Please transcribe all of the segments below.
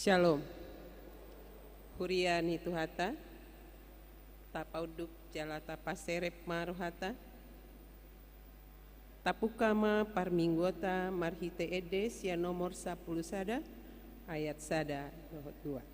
Shalom. Huriani Tuhata, tapauduk jalata paserep maruhata, tapukama parminggota marhite edes ya nomor 10 sada, ayat sada dohot 2.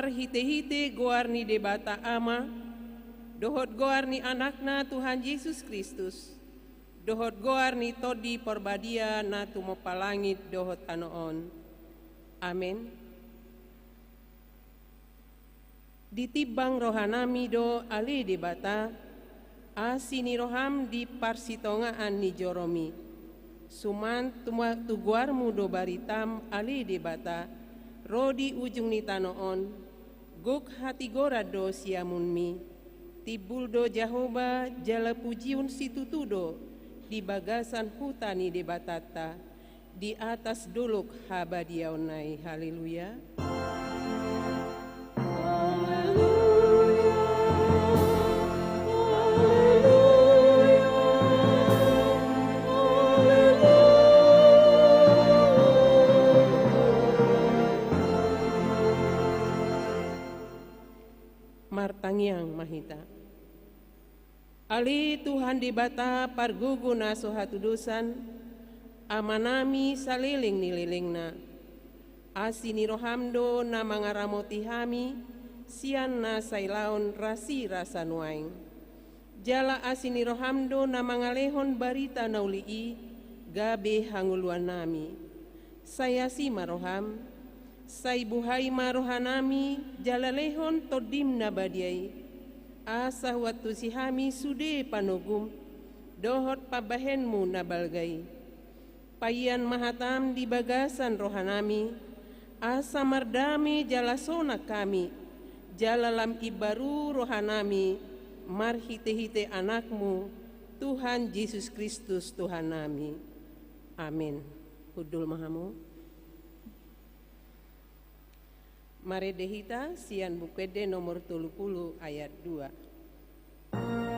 Hite-hite goarni debata ama, dohot goarni anakna Tuhan Yesus Kristus, dohot goarni todi porbadia na tumopalangit dohot anoon. Amin. Ditibang rohanami do ali debata, asini roham di parsitongaan ni joromi, suman tuguarmu do baritam ali debata, rodi ujung ni tanoon, guk hati gorado siamunmi, tibuldo Jahoba jala pujiun situtudo, di bagasan hutani debatata, di atas duluk habadiaunai. Haleluya. Martangyang mahita. Ali Tuhan dibata parguguna sohatudusan, amanami saliling nililingna, asini rohamdo na mangaramoti hami, sian na sailaon rasi rasa nuaing. Jala asini rohamdo na mangalehon barita naulii, gabe hanguluan nami. Saya si maroham, say buhay marohanami jalalehon todim na badiay, asa watu sihami sude panugum, dohot pabahenmu na balgay. Payan mahatam di bagasan rohanami, asa mardami jalasona kami, jalalam ibaru rohanami, marhite-hite anakmu, Tuhan Yesus Kristus Tuhan nami. Amin. Hudul mahamu. Mare dehita sian bukede nomor 30 ayat 2. Oh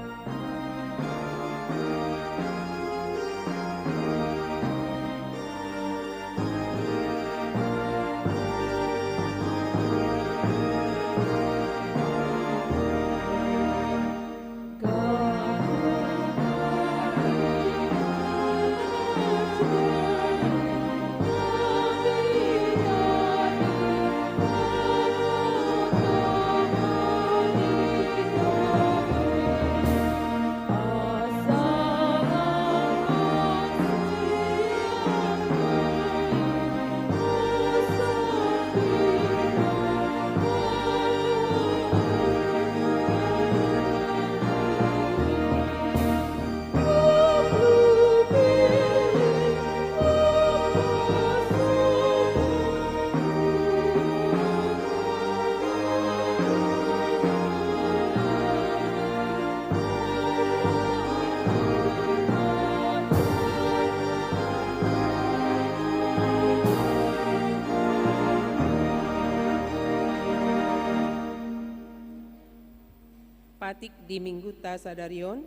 Patik di minggu ta sadarion,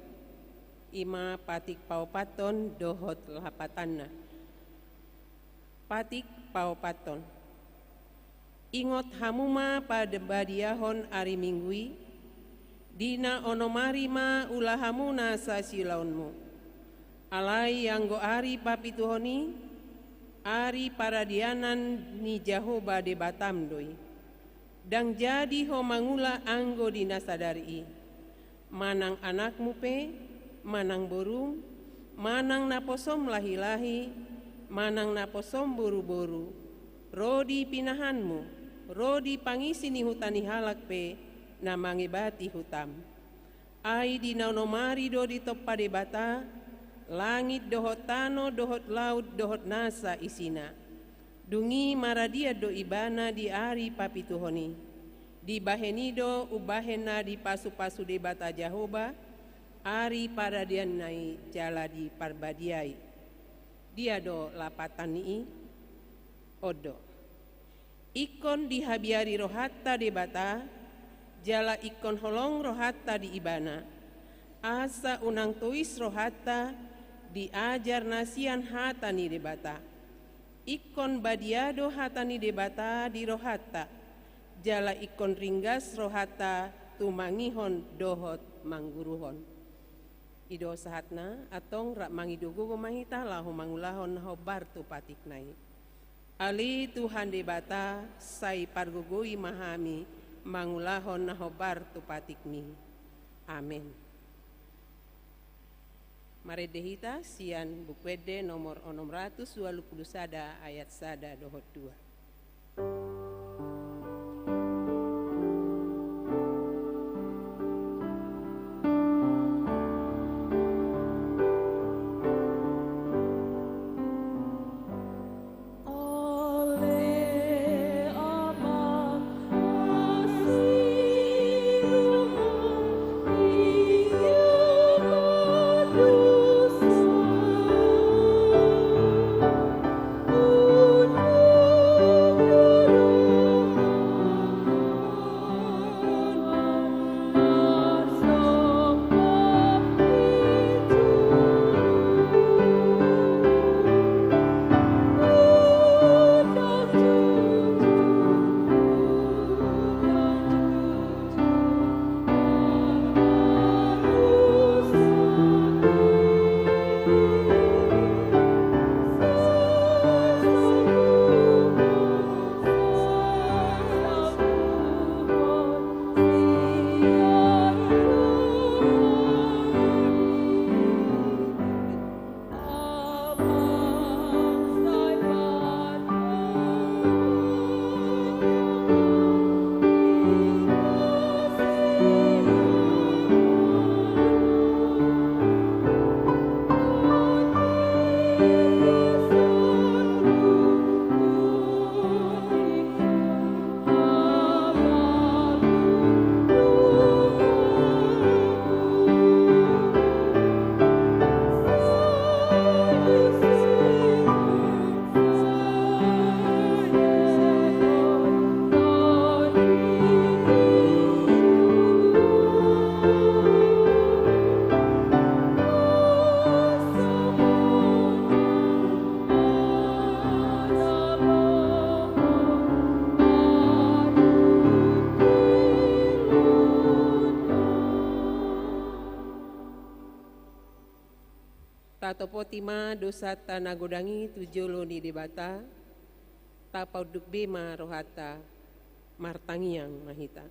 ima patik paupaton dohot lapatanna. Patik paupaton. Ingot hamuma pada badiahon ari minggui, dina onomarima ulahamuna sa silaunmu. Alai yang go ari papituhoni, ari paradianan ni Jahoba de Batamdoi. Dang jadi ho mangula anggo dina sadari. Manang anakmu pe, manang burung, manang naposom lahi-lahi, manang naposom buru-buru, rodi pinahanmu, rodi pangisi ni hutani halak pe, na mangibati hutam. Ai di naunomari do di toppade bata, langit dohot tano, dohot laut, dohot nasa isina. Dungi maradia do ibana di ari papituhoni. Di bahenido ubahena di pasu-pasu de bata Jahoba, ari paradian nai jala di parbadiai. Dia do lapatan ni odo. Ikon di habiari rohatta de bata, jala ikon holong rohatta di ibana. Asa unang tuis rohatta, diajar nasian hatani de bata. Ikon badiado hatani de bata di rohatta. Jala ikon ringgas rohata tumangihon dohot mangguruhon. Ido sahatna atong rak mangidugu mahita lahu mangulahon hobar tu patik nai. Ali Tuhan de bata sai pargugui mahami mangulahon hobar tu patik mi. Amin. Mare dehita sian bukwede nomor 621 sada ayat sada dohot 2. Tatopotima dosa tanagodangi tujolo ni debata, tapauduk bema rohata, martangiang mahita.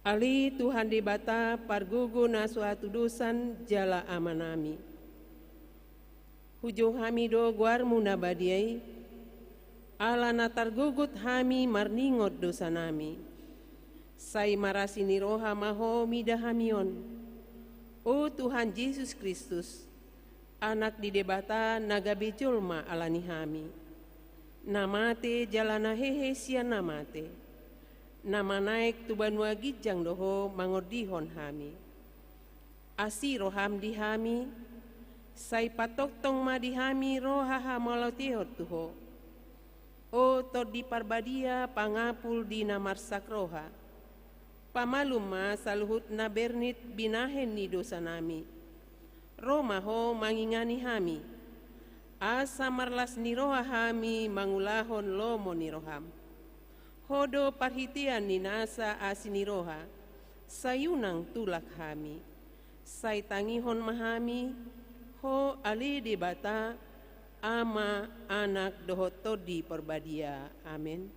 Ali Tuhan debata pargugu na suatu dosan jala amanami. Hujung hamido guarmu nabadiai, ala natargugut hami marningot dosa nami. Sai marasini roha maho midahamion. O Tuhan Yesus Kristus, anak di debata nagabe julma alani hami. Namate jalana hehe sia namate. nama naik tu banua gijang doho mangodihon hami. Asi roham di hami, sai patok tong ma di hami rohaha malotihot tuho. O to di parbadia pangapul di namarsak roha. Pamalum ma saluhut na bernit binahen ni dosa nami. Roma ho mangingani hami. Asa marlas ni roha hami mangulahon lomo ni roham. Hodo parhitian ni nasa asini roha. Sayunang tulak hami. Say tangihon mahami. Ho ali di bata. Ama anak dohoto di perbadia. Amin.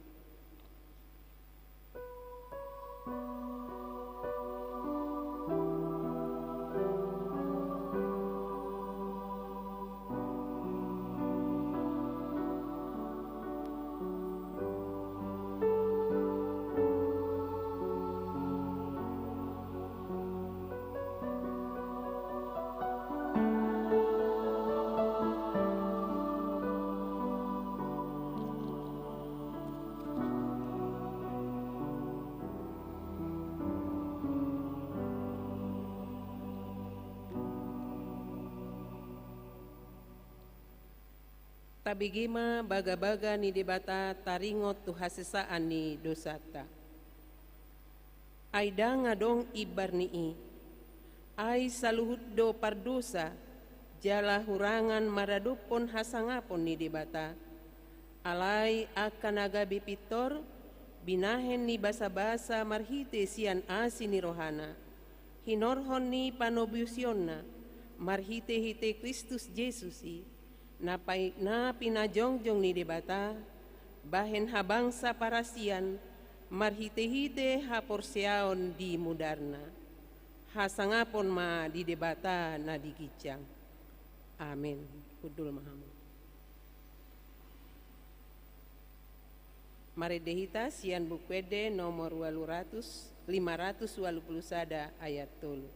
Tabigima baga-baga ni debata taringot tu hasesaan ni dosata. Aida ngadong ibar nii. Ay saluhut do pardosa. Jala hurangan maradupon hasangapon ni debata. Alay akan agabi pitor. Binahen ni basa-basa marhite sian asi ni rohana. Hinorhon ni panobiusyonna. Marhite-hite Kristus Yesusi. Na pinajongjong ni debata, bahen habangsa parasian, marhite-hite haporseaon di mudarna. Hasangapon ma di debata na digicang. Amin. Kudul mahamu. Maredehita sian bukwede nomor 521 ayat 3.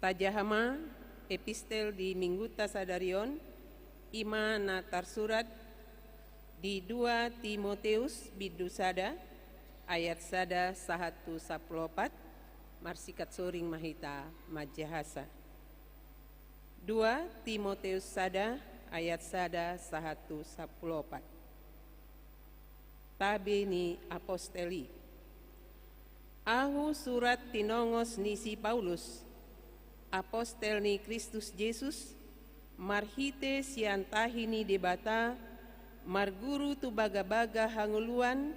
Tajahama epistel di Mingguta Sadarion ima na tarsurat di 2 Timoteus bidusada ayat sada 114 marsikat soring mahita majahasa. 2 Timoteus sada ayat sada 114. Tabe ni aposteli. Ahu surat tinongos ni si Paulus. Apostel ni Kristus Yesus, marhite siantahi ni debata, marguru tu baga-baga hanguluan,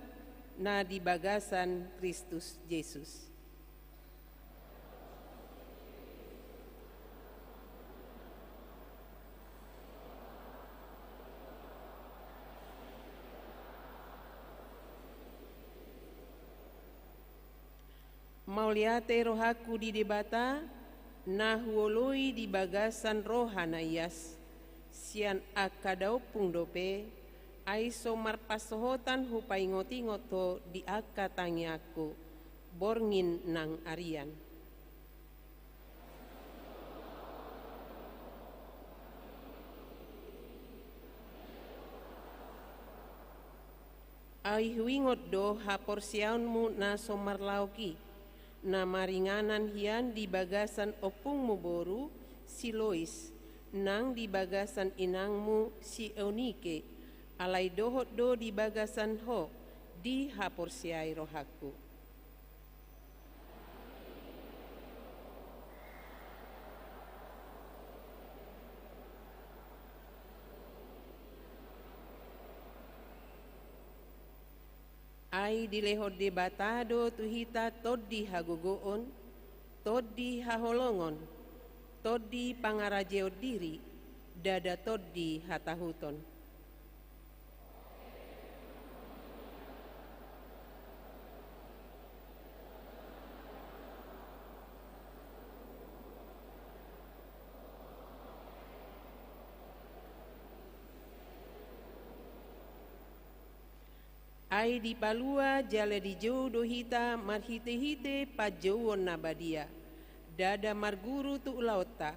na di bagasan Kristus Yesus. Mauliate rohaku di debata, na huoloi di bagasan rohanayas, sian akadaupung dope, ai somar pasohotan hupaingotingoto di akatangi aku, borngin nang arian. Ai huingot do haporsiaunmu na somarlauki, na maringanan hian di bagasan opungmu boru si Lois, nang di bagasan inangmu si Eunike, alai dohot do di bagasan ho di haporsiai rohaku. Ai dilehod debatado tuhita toddi hagogoon, toddi haholongon, toddi pangarajeo diri, dada toddi hatahuton. Ai di palua jale di jou dohita marhite-hite pajouon nabadia. Dada marguru tu ulauta,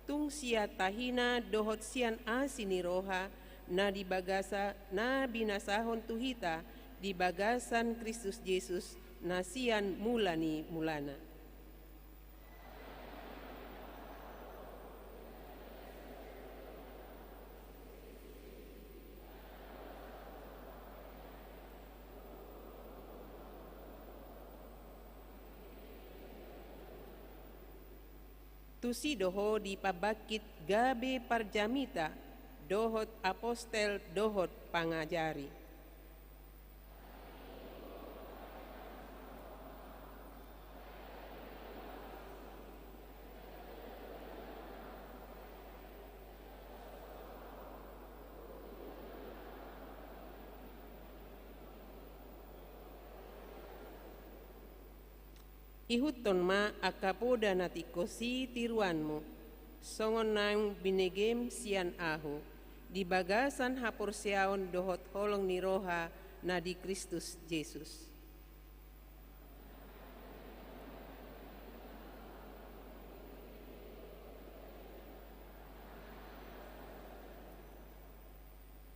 tung sia tahina dohot sian asini roha, na di bagasa na binasahon tuhita di bagasan Kristus Yesus na sian mulani mulana. Tusi doho di pabakit gabe parjamita, dohot apostel dohot pangajari. Ihuton ma akapoda natikosi tiruanmu, songon nang binegem sian ahu, di bagasan haporsiaon dohot holong niroha na di Kristus Yesus.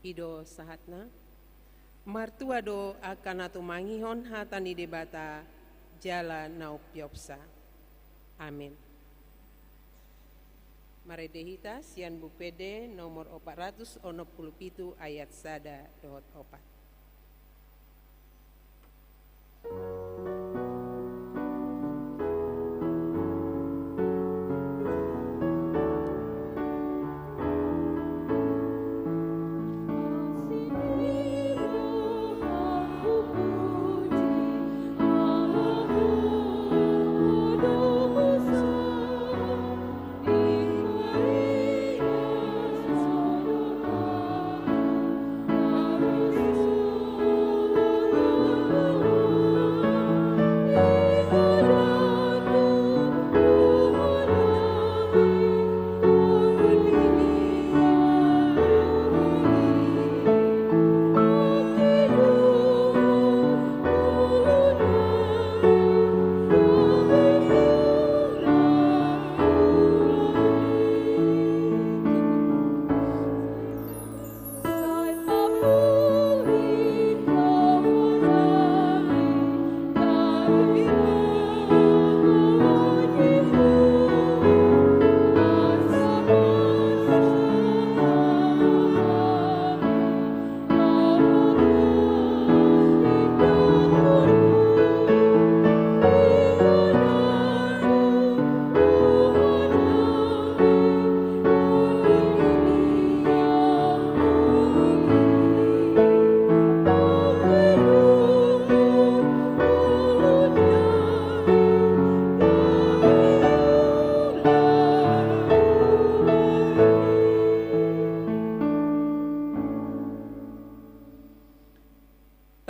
Ido sahatna, martua do akan atu mangihon hatan di debata, jala naupiopsa. Amin. Maredehita sian bupede nomor 467 ayat sada dohot opat.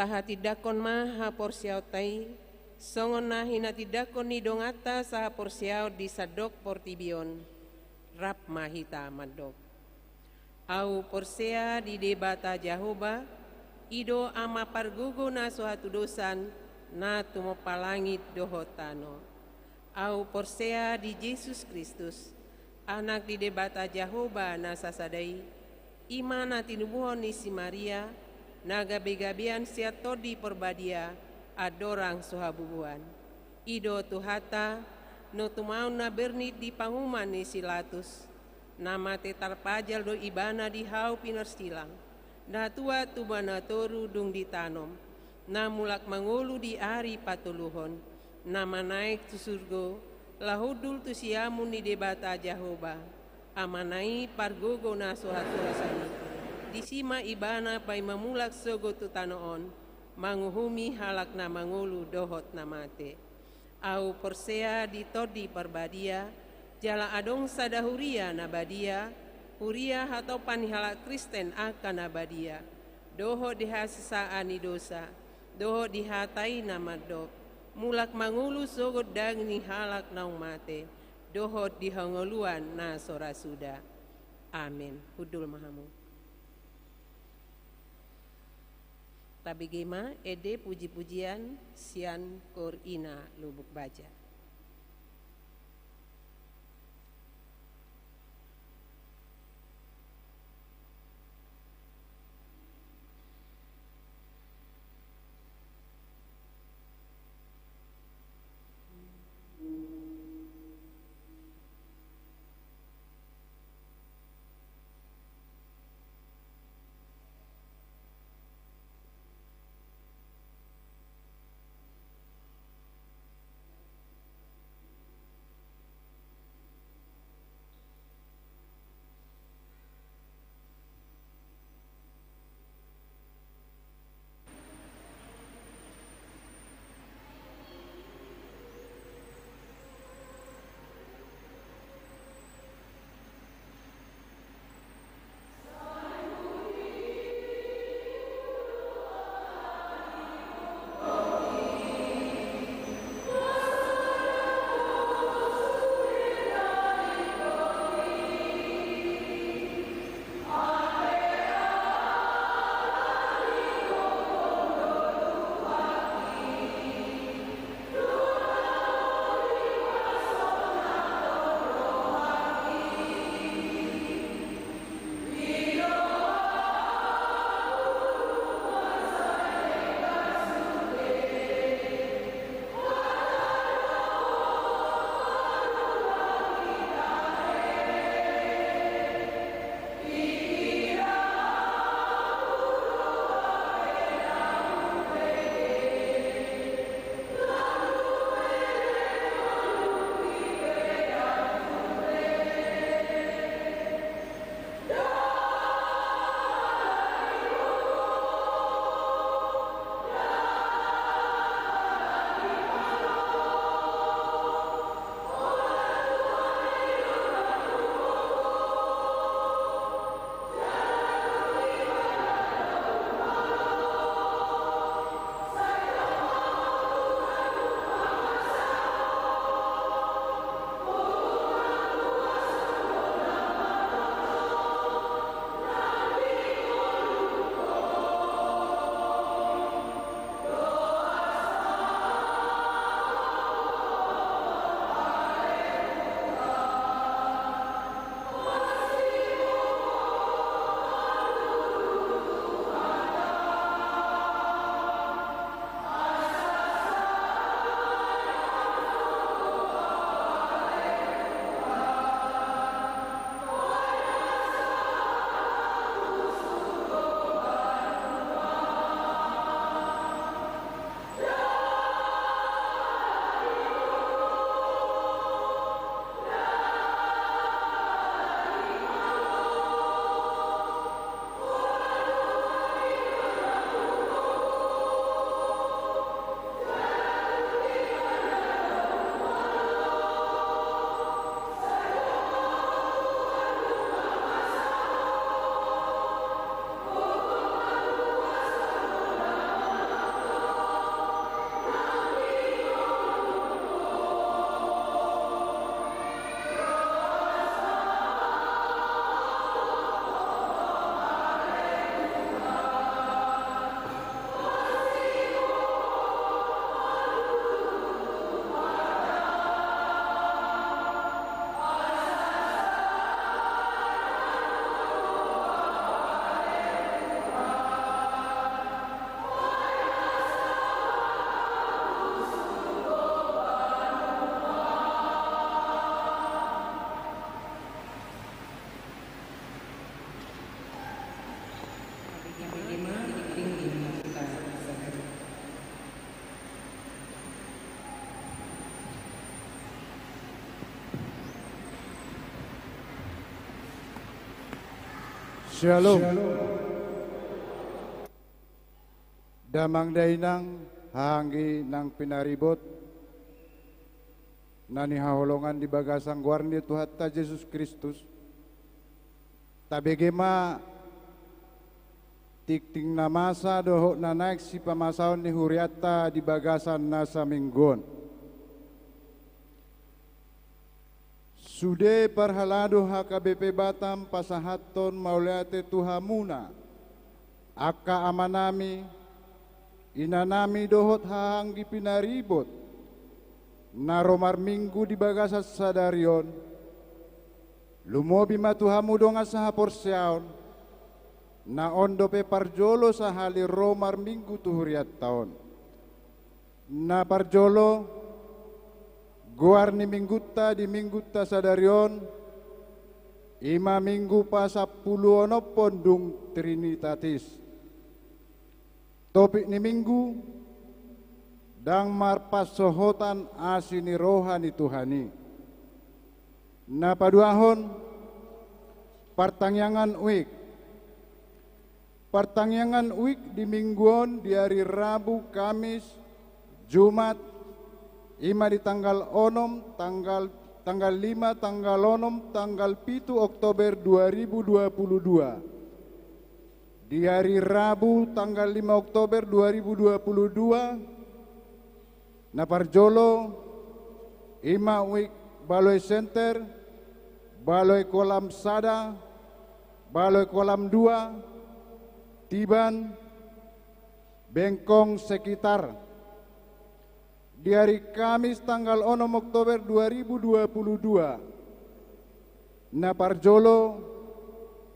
Tahati ma haporsiau tai, songon nahi natidakon ni dongata saha porsiau di sadok portibion, rap mahita madok. Au porsea di debata Jahoba, ido ama pargugo na suatu dosan, na tumo palangit dohotano. Au porsea di Yesus Kristus, anak di debata Jahoba na sasadai, imana tinubuhon ni si Maria, naga begabian sia todi porbadia adorang sohabubuan. Ido tuhata no tumau na bernit di panguman ni silatus, nama tetar pajal do ibana di hau pinar silang, na tua tubana toru dung ditanom, na mulak mangulu di ari patuluhon, nama naik tu surgo, lahudul tu siamun ni debata Jahoba, amanai pargogo na sohaturasani, disima ibana pai mamulak sogo tu tanoon, manguhumi halak na mangulu dohot na mate. Au persea di todi perbadia, jala adong sadahuria nabadia, huria atau panihala Kristen akan nabadia, doho dihasisaan dosa, doho dihatai nama dok, mulak mangulu sogot dagni halak naung mate, doho dihangoluan na sorasuda. Amin. Hudul mahamu. Tabigema ede puji-pujian sian kor ina lubuk baja. Shalom. Damang dainang hahanggi nang pinaribot nani haholongan di bagasang guarni Tuhan ta Yesus Kristus. Tabegema tikting na masa doho na naik si pamasaon ni huriata di bagasan nasa minggon. Sude parhalado HKBP Batam pasahaton mauliate tuhamuna aka amanami inanami dohot hahanggi pinaribot na romar minggu di bagasas sadarion lumobi matuhamu donga saha porsiaon na ondo pe parjolo sahali romar minggu tuhuriat taon na parjolo guarni mingguta di mingguta sadarion ima minggu pa 10 pondung Trinitatis topik ni minggu dang marpas sohotan asini rohani Tuhani na paduahon pertangyangan uik di mingguon di hari Rabu, Kamis, Jumat ima di tanggal 6, tanggal 5, tanggal 6, tanggal 7 Oktober 2022. Di hari Rabu tanggal 5 Oktober 2022 na parjolo ima uik Baloi Center, Baloi Kolam Sada, Baloi Kolam 2, Tiban, Bengkong sekitar. Di hari Kamis tanggal 6 Oktober 2022 na parjolo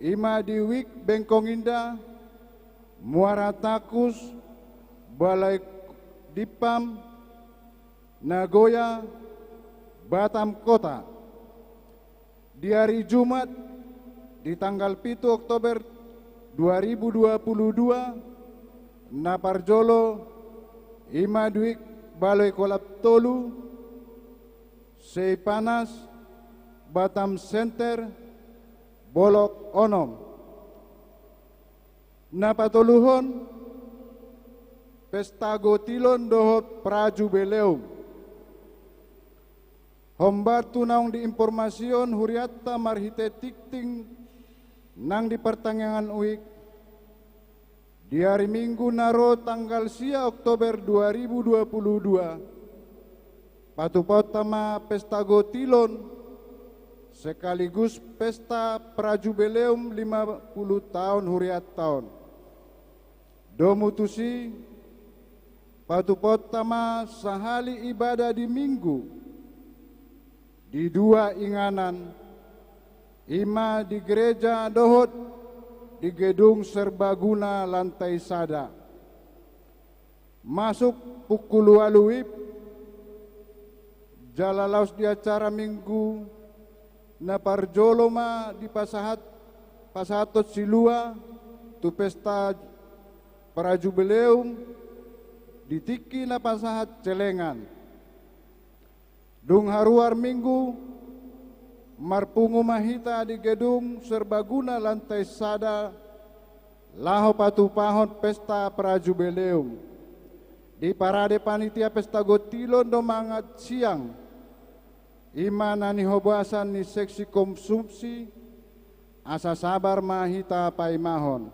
ima di wik Bengkong Indah, Muara Takus, Balai Dipam, Nagoya, Batam Kota. Di hari Jumat di tanggal 7 Oktober 2022 na parjolo ima di wik Baloi Kolap Tolu, Seipanas, Batam Center, Bolok Onom. Napatuluhon, Pesta Gotilon dohot Prajubeleum. Hombartu naung di informasion huriata marhite tikting nang di pertanyaan uik. Di hari Minggu naro tanggal sia Oktober 2022 patupotama Pesta Gotilon sekaligus Pesta Prajubeleum 50 tahun huriat tahun. Domutusi patupotama sahali ibadah di Minggu di 2 inganan ima di gereja dohot di gedung serbaguna lantai sada. Masuk pukul 8 WIB jalalaus di acara minggu na parjoloma di pasahatot silua tu pesta Prajubeleum di tiki na pasahat celengan. Dung haruar minggu marpungu mahita di gedung serbaguna lantai sada laho patupahon Pesta Prajubeleum di parade panitia Pesta Gotilon domangat siang ima nani hobasan ni seksi konsumsi asa sabar mahita paimahon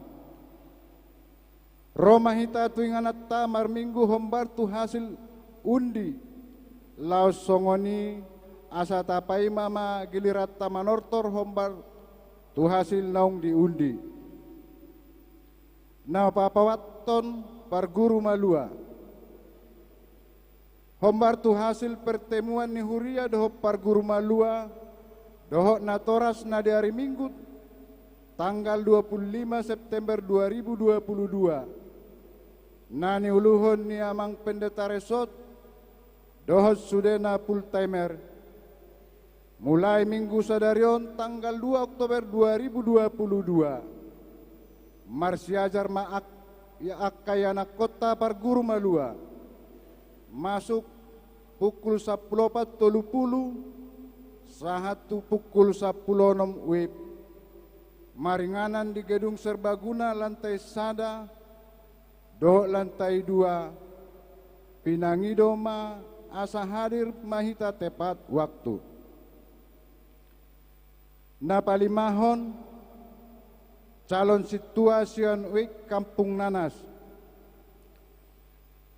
Roma hita tuinganat tamar minggu hombar tu hasil undi laos songoni asa tapai mama gilirat tamanortor hombar tu hasil naung diundi. Na papawaton parguru malua. Hombar tu hasil pertemuan ni huria doho parguru malua doho natoras na di hari Minggu tanggal 25 September 2022. Nani uluhon ni amang pendeta resort doho sudena full timer. Mulai minggu sadarion tanggal 2 Oktober 2022 marsiajar maak ya akayana kota parguru malua masuk pukul 10.30 sahatu pukul 10.06 WIB maringanan di gedung serbaguna lantai sada, dohok lantai 2, pinangidoma asa hadir mahita tepat waktu. Napalimahon, calon situasian wik Kampung Nanas.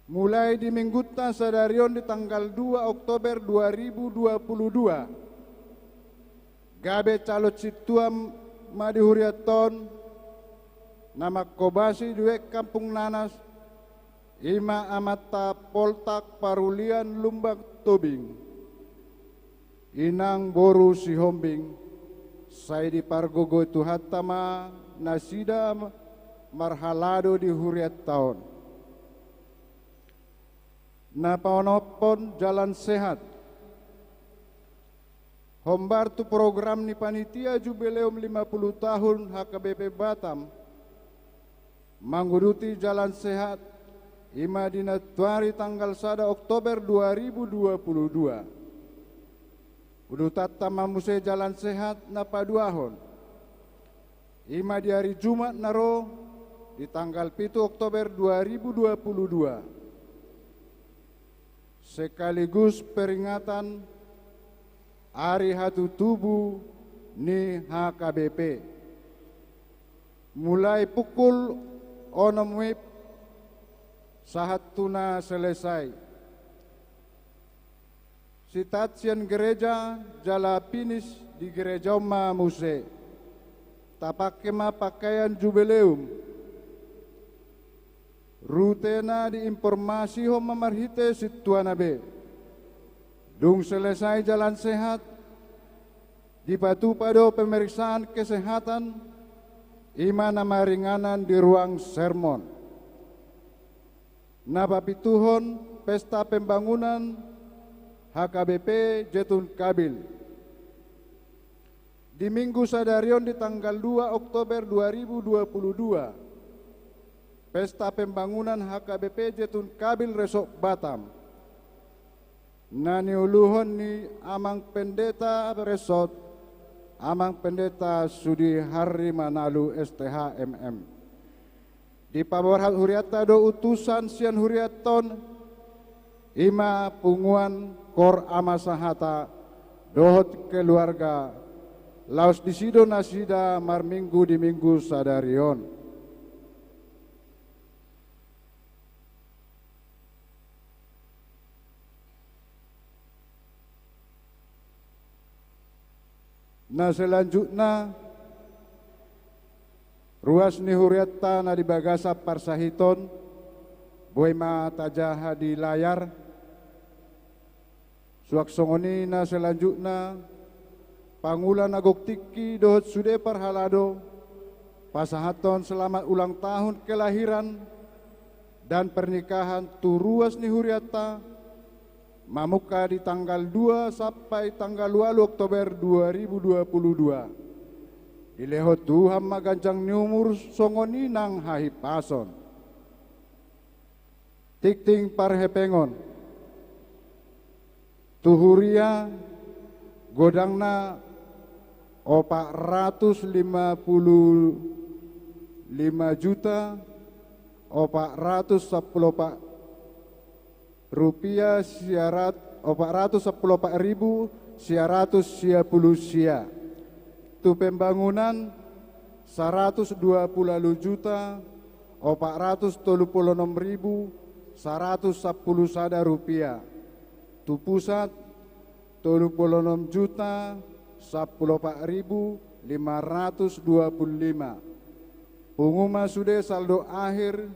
Mulai di mingguta sadarion di tanggal 2 Oktober 2022, gabe calon situam madihuriaton nama kobasi duek Kampung Nanas ima amata poltak parulian lumbak tobing inang boru si hombing saya di pargogo itu hatama nasida marhalado di huriat tahun. Napaonopon jalan sehat. Hombar tu program ni panitia jubileum 50 tahun HKBP Batam. Mangguruti jalan sehat ima dinatuari tanggal 1 Oktober 2022. Udutat tamamuse jalan sehat napaduahon. Ima di hari Jumat naro di tanggal 7 Oktober 2022. Sekaligus peringatan Hari Hatu Tubuh ni HKBP. Mulai pukul 6 WIB saat tuna selesai. Sitatsian gereja jala pinis di gereja Oma Muse. Tapakema pakaian jubileum. Rutena di informasi ho mamarhite situana be. Dung selesai jalan sehat, dipatu pado pemeriksaan kesehatan, imana maringanan di ruang sermon. Napapituhon pesta pembangunan HKBP Jetun Kabil. Di minggu sadarion di tanggal 2 Oktober 2022, pesta pembangunan HKBP Jetun Kabil Resok Batam. Nani uluhon ni Amang Pendeta Resort, Amang Pendeta Sudi Hari Manalu STH MM. Di paborhat huriata do utusan sian huriaton, ima punguan kor amasahata dohot keluarga, laos disido nasida marminggu di minggu sadarion. Nah selanjutnya ruas ni huriata na di bagasa parsahiton boima tajaha di layar suak songoni na selanjutnya pangulan agok tiki dohot sude parhalado pasahaton selamat ulang tahun kelahiran dan pernikahan tu ruas ni huriata mamuka di tanggal 2 sampai tanggal 2 Oktober 2022. Dilehot Tuhan magancang nyumur songoni nang hahipason. Tikting parhepengon. Tuhuria godangna 455 juta 410 rupiah syarat 414.110 sia. Tu pembangunan 120 juta 436.110 sada rupiah. Tu pusat 36 juta 14.525. Pengumuman sudah saldo akhir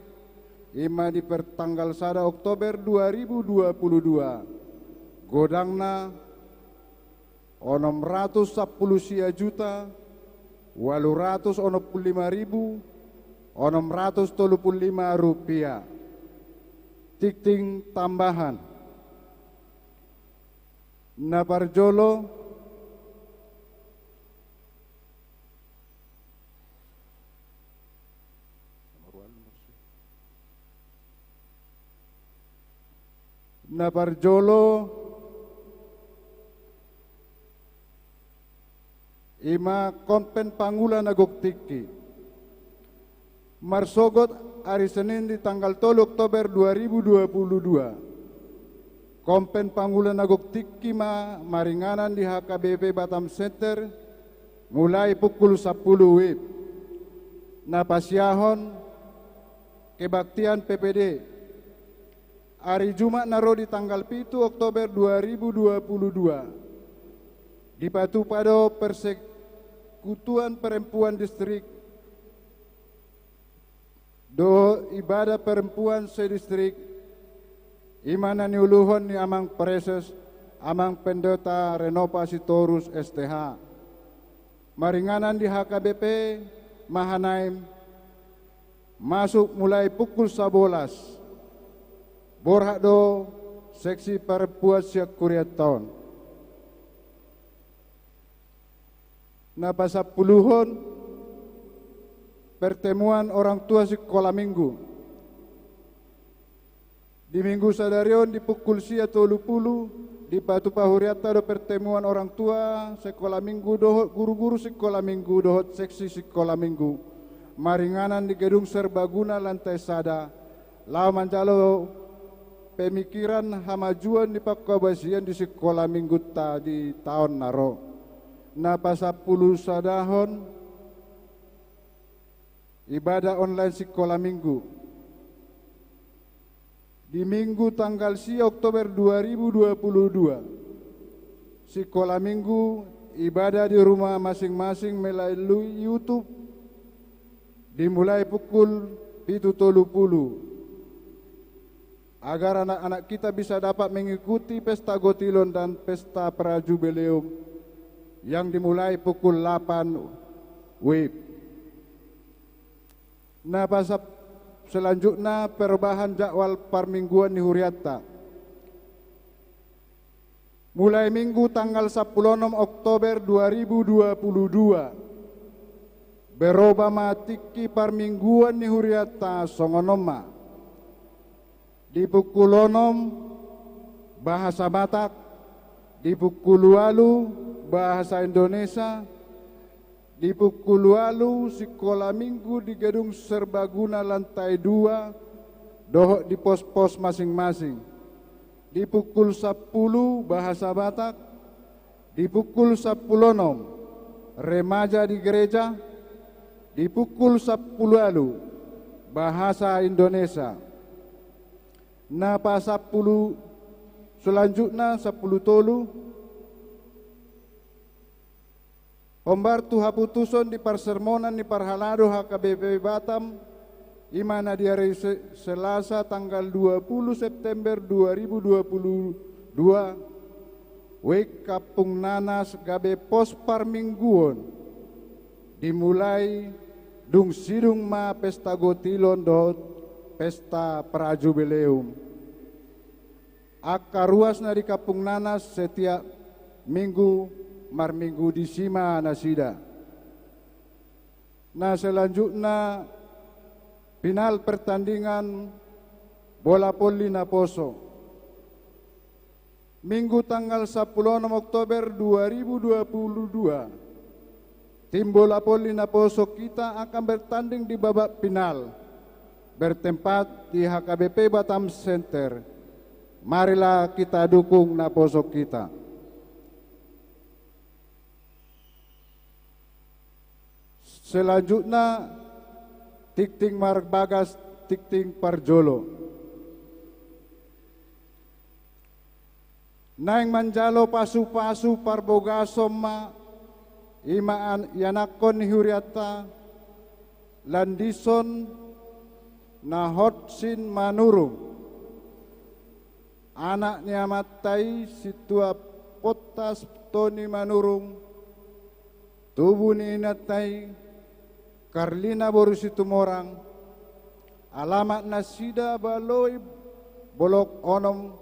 ima di pertanggal 1 Oktober 2022 godangna 610 sia juta 865.635 rupiah. Tikting tambahan Naparjolo ima Kompen Pangula Nagok Tiki. Marsogot hari Senin di tanggal 3 Oktober 2022. Kompen Pangula Nagok Tiki maringanan di HKBP Batam Center mulai pukul 10 WIB. Napasyahon kebaktian PPD hari Jumat naro di tanggal 7 Oktober 2022 di Batu Pado Persekutuan Perempuan Distrik do ibadah perempuan sedistrik imana niuluhon ni amang preses amang pendeta renovasi Torus STH maringanan di HKBP Mahanaim masuk mulai pukul 11 borhak do seksi perempuan siak Korea tahun na pasapuluhon pertemuan orang tua sekolah minggu di minggu sadarion di pukul 10 di Batu Pahuriata do pertemuan orang tua sekolah minggu dohot guru-guru sekolah minggu dohot seksi sekolah minggu maringanan di gedung serbaguna lantai sada lau manjalo pemikiran hamajuan di pakabasian di sekolah minggu di tahun naro na pasapuluh sadahon ibadah online sekolah minggu di minggu tanggal 10 Oktober 2022 sekolah minggu ibadah di rumah masing-masing melalui YouTube dimulai pukul 7.30 agar anak-anak kita bisa dapat mengikuti pesta Gotilon dan pesta Prajubileum yang dimulai pukul 8 WIB. Nah, pasal selanjutnya perubahan jadwal permingguan di Huriata. Mulai minggu tanggal 16 Oktober 2022 berubah matiki permingguan di Huriata songonoma. Di pukul 6 bahasa Batak, di pukul 8 bahasa Indonesia, di pukul 8 sekolah minggu di gedung serbaguna lantai 2 dohok di pos-pos masing-masing. Di pukul 10 bahasa Batak, di pukul 10.06 remaja di gereja, di pukul 10 bahasa Indonesia. Nah, pas 10 selanjutnya 10 tolu Ombar tuha putuson di parsermonan di parhalado HKBP Batam imana di hari Selasa tanggal 20 September 2022 wek Kapung Nanas gabe pos parmingguon dimulai dung sidung ma pesta Gotilon dot pesta Prajubileum akar ruas na di Kapung Nanas setiap minggu marminggu di Sima Nasida. Nah, selanjutnya final pertandingan bola voli Naposo. Minggu tanggal 10 Oktober 2022 tim bola voli Naposo kita akan bertanding di babak final bertempat di HKBP Batam Center. Marilah kita dukung Naposo kita. Selanjutnya Tikting Marbagas Tikting Parjolo. Naing manjalo pasu-pasu parbogasom ma imaan yanakon huriata landison na hotsin manurung. Anak niamatai situa potas Tony Manurung tubuh ni inatai Karlina Borusi Tumorang alamat Nasida Baloi Bolok Onom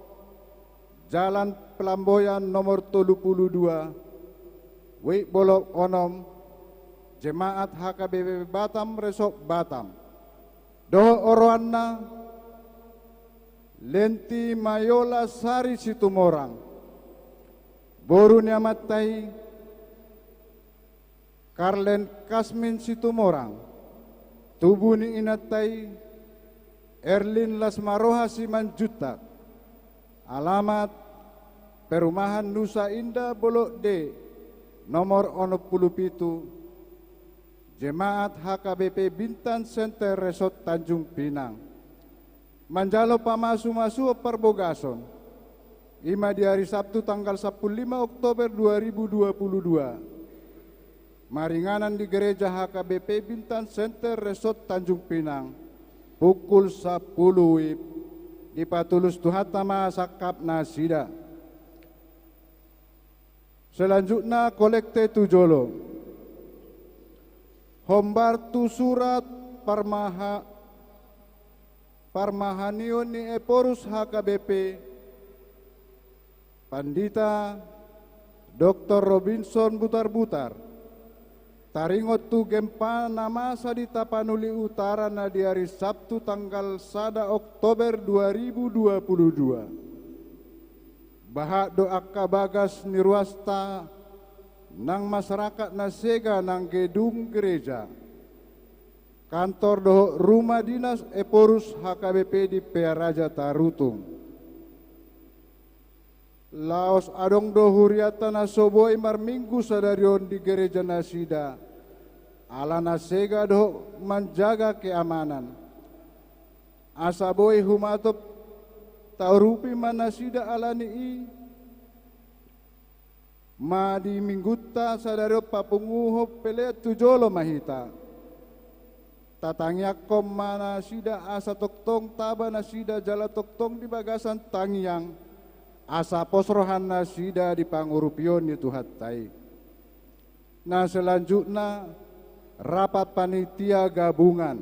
Jalan Pelamboyan nomor 32 Wik Bolok Onom Jemaat HKBP Batam Resok Batam Doho Oroanna Lenti Mayola Sari Situmorang Boru Niamatai Karlen Kasmin Situmorang, Tubuni Inatai, Erlin Lasmaroha Simanjutak, alamat Perumahan Nusa Indah Bolok D, nomor 67, Jemaat HKBP Bintan Center Resort Tanjung Pinang. Manjalo pamasu-masu perbogason. Ima di hari Sabtu tanggal 15 Oktober 2022. Maringanan di gereja HKBP Bintan Center Resort Tanjung Pinang. Pukul 10 WIB. Di Patulus Tuhatama Sakap Nasida. Selanjutnya kolekte tujolo. Hombar tu surat Parmahanion ni Eporus HKBP Pandita Dr. Robinson Butar-Butar taringot tu gempa nama di Tapanuli Utara na di hari Sabtu tanggal 1 Oktober 2022 bahak doa kabagas niruasta nang masyarakat nasega nang gedung gereja kantor doho rumah dinas Eporus HKBP di Pearaja Tarutung laos adong dohuriata nasoboi marminggu sadarion di gereja nasida ala nasega doho menjaga keamanan asaboi humatop taurupi manasida alani Madi mingguta sadaro papunguho pele tujolo mahita. Tatangyak kom mana sida asa toktong taba na sida jala toktong di bagasan tangyang asa posrohan na sida di pangurupion ni Tuhattai. Nah selanjutnya rapat panitia gabungan.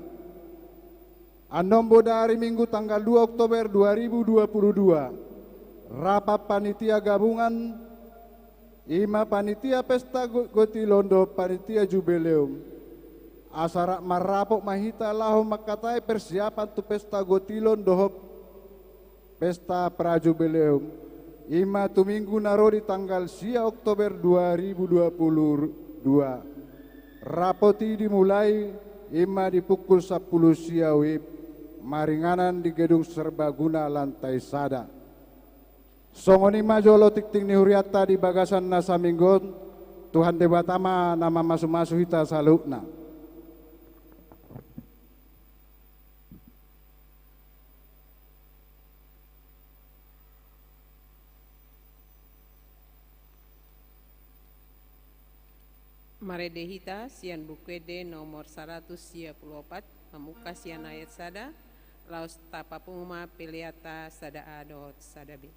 Anombo dari minggu tanggal 2 Oktober 2022. Rapat panitia gabungan Ima panitia pesta Gotilondo panitia jubileum asarak marapok mahita laho makatai persiapan tu pesta Gotilondo hop pesta prajubileum ima tu minggu naro di tanggal 10 Oktober 2022 rapoti dimulai ima di pukul 10 siang WIB maringanan di gedung serbaguna lantai sada. Songoni majolo tikting ni huriata di bagasan nasa minggon Tuhan debatama nama masu-masu hita salukna. Maredehita sian bukwede nomor 144 memuka sian ayat sada laos tapapunguma piliata sada adot sada b.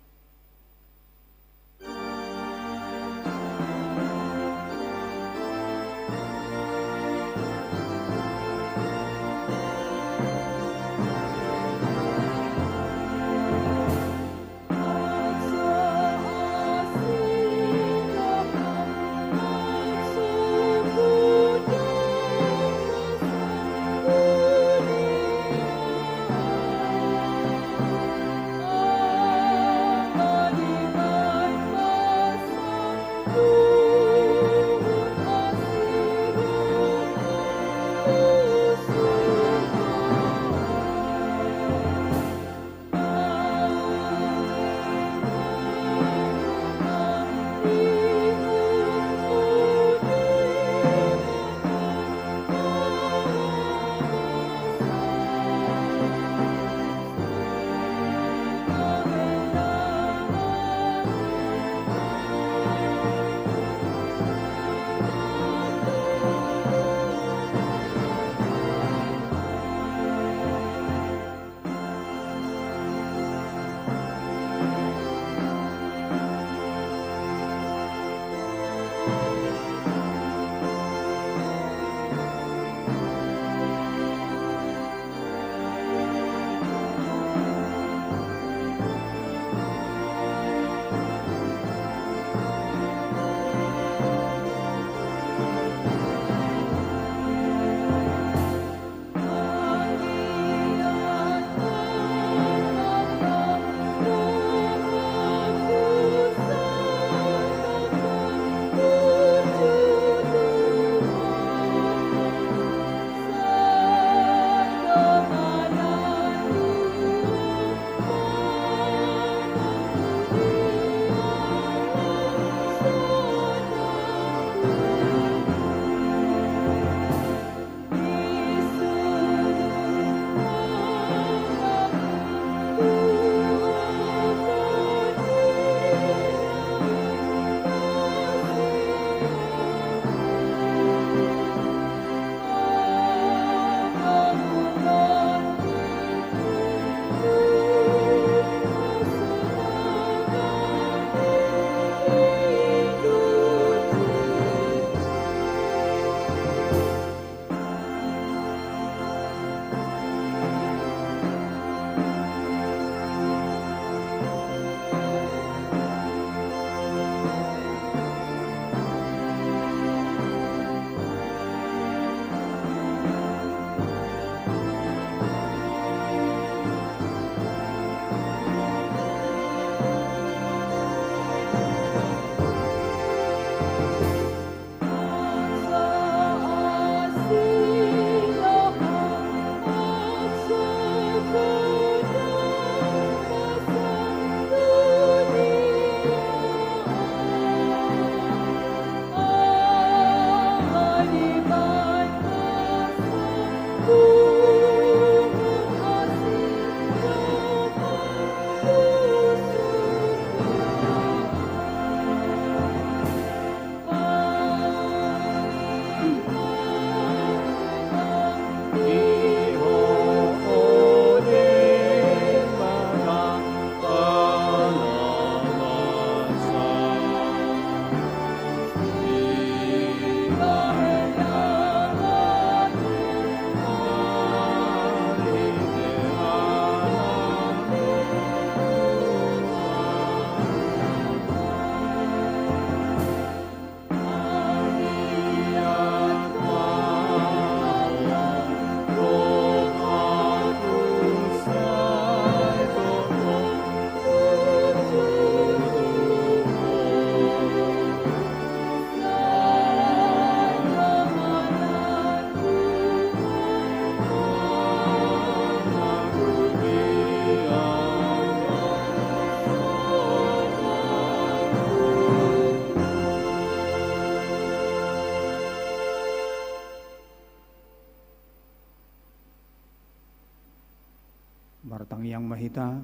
Bartang yang mahita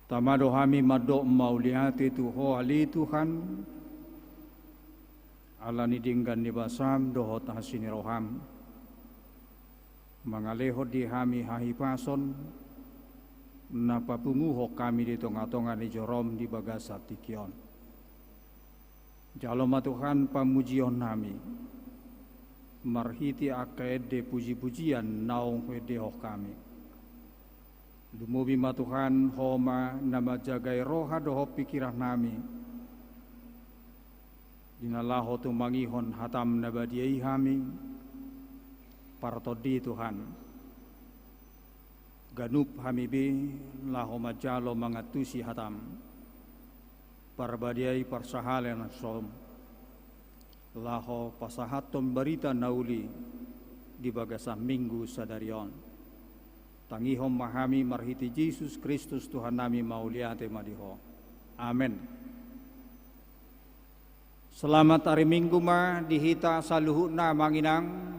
tamado hami mado mauliati tuho ali Tuhan ala nidinggan ni basam dohot hasini roham mangaleho di hami hahipason napapunguho kami di tonga-tonga ni jorom di bagasat tikion jaloma Tuhan pamujion nami marhiti akaede puji-pujian naong wedeho kami dumubi matuhan homa nama jagai roha doho pikirah nami dinalaho tumangihon hatam nabadiai hami partodi Tuhan ganup hamibi laho majalo mangatusi hatam parbadiai parsahalen som laho pasahatom barita nauli di bagasah minggu sadarion tangihom mahami marhiti Yesus Kristus Tuhan nami mauliate madiho amen. Selamat hari Minggu ma dihita saluhuna manginang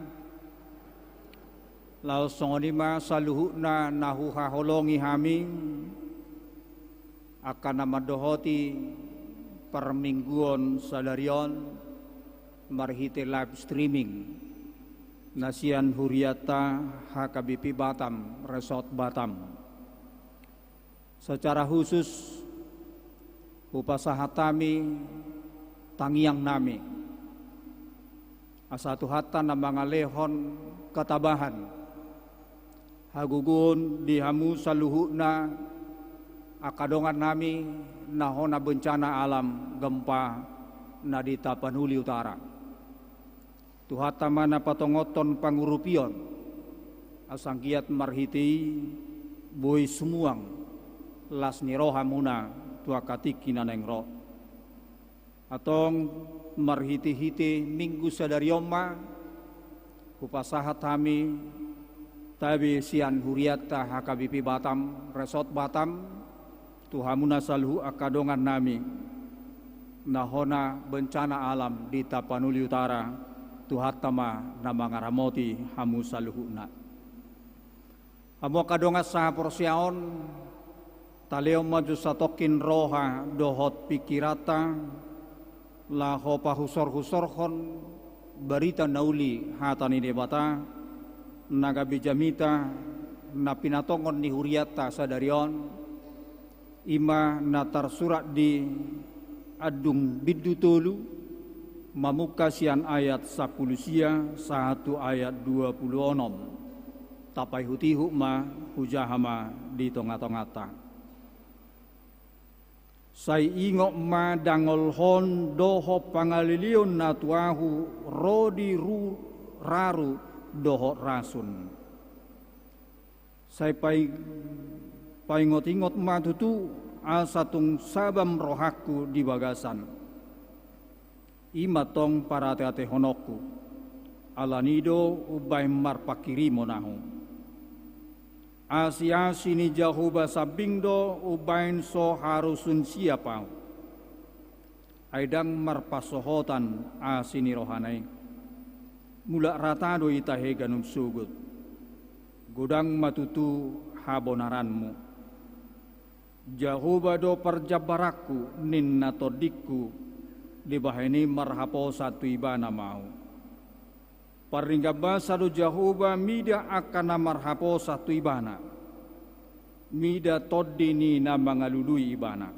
laos songonima saluhuna nahuha holongi hami akan namadohoti permingguon sadarion marhite live streaming nasian huriata HKBP Batam Resort Batam secara khusus upasahatami tangiang nami asatu hatta namangalehon katabahan hagugun dihamu saluhuna akadongan nami nahona bencana alam gempa nadi Tapanuli Utara tuhata mana patongoton pangurupion asangkiat marhiti boy sumuang las niroha muna tuakatik kinanengro atong marhiti-hiti minggu sadarioma upasahat kami tabi sian huriata HKBP Batam Resort Batam tuhamuna salhu akadongan nami nahona bencana alam di Tapanuli Utara tuhatama namangaramoti hamu saluhuna amo kadongas saha porsiaon taleo maju satokin roha dohot pikirata laho pahusor-husorhon barita nauli hatani debata naga bijamita na pinatongon ni huriata sadarion ima natar surat di adung bidutulu mamuka sian ayat 10 sia 1 ayat 26 tapai hutihu ma hujahama di tonga-tongata sai ingok ma dangol hon doho pangalilion natuahu rodi ru raru doho rasun sai pai ngot-ingot ma tutu asatung sabam rohaku di bagasan imatong para ate honoku alanido ubay marpakirimo naho asi-asi ni Jahuba sabingdo ubain so harusun siapa aidang marpasohotan asini rohanai mula ratado itahe ganum sugut gudang matutu habonaranmu Jahuba do perjabaraku ninna todikku di bahini marhapo satu ibana mau paringga basa do Jahuba mida akan marhapo satu ibana mida toddini na mangalului ibana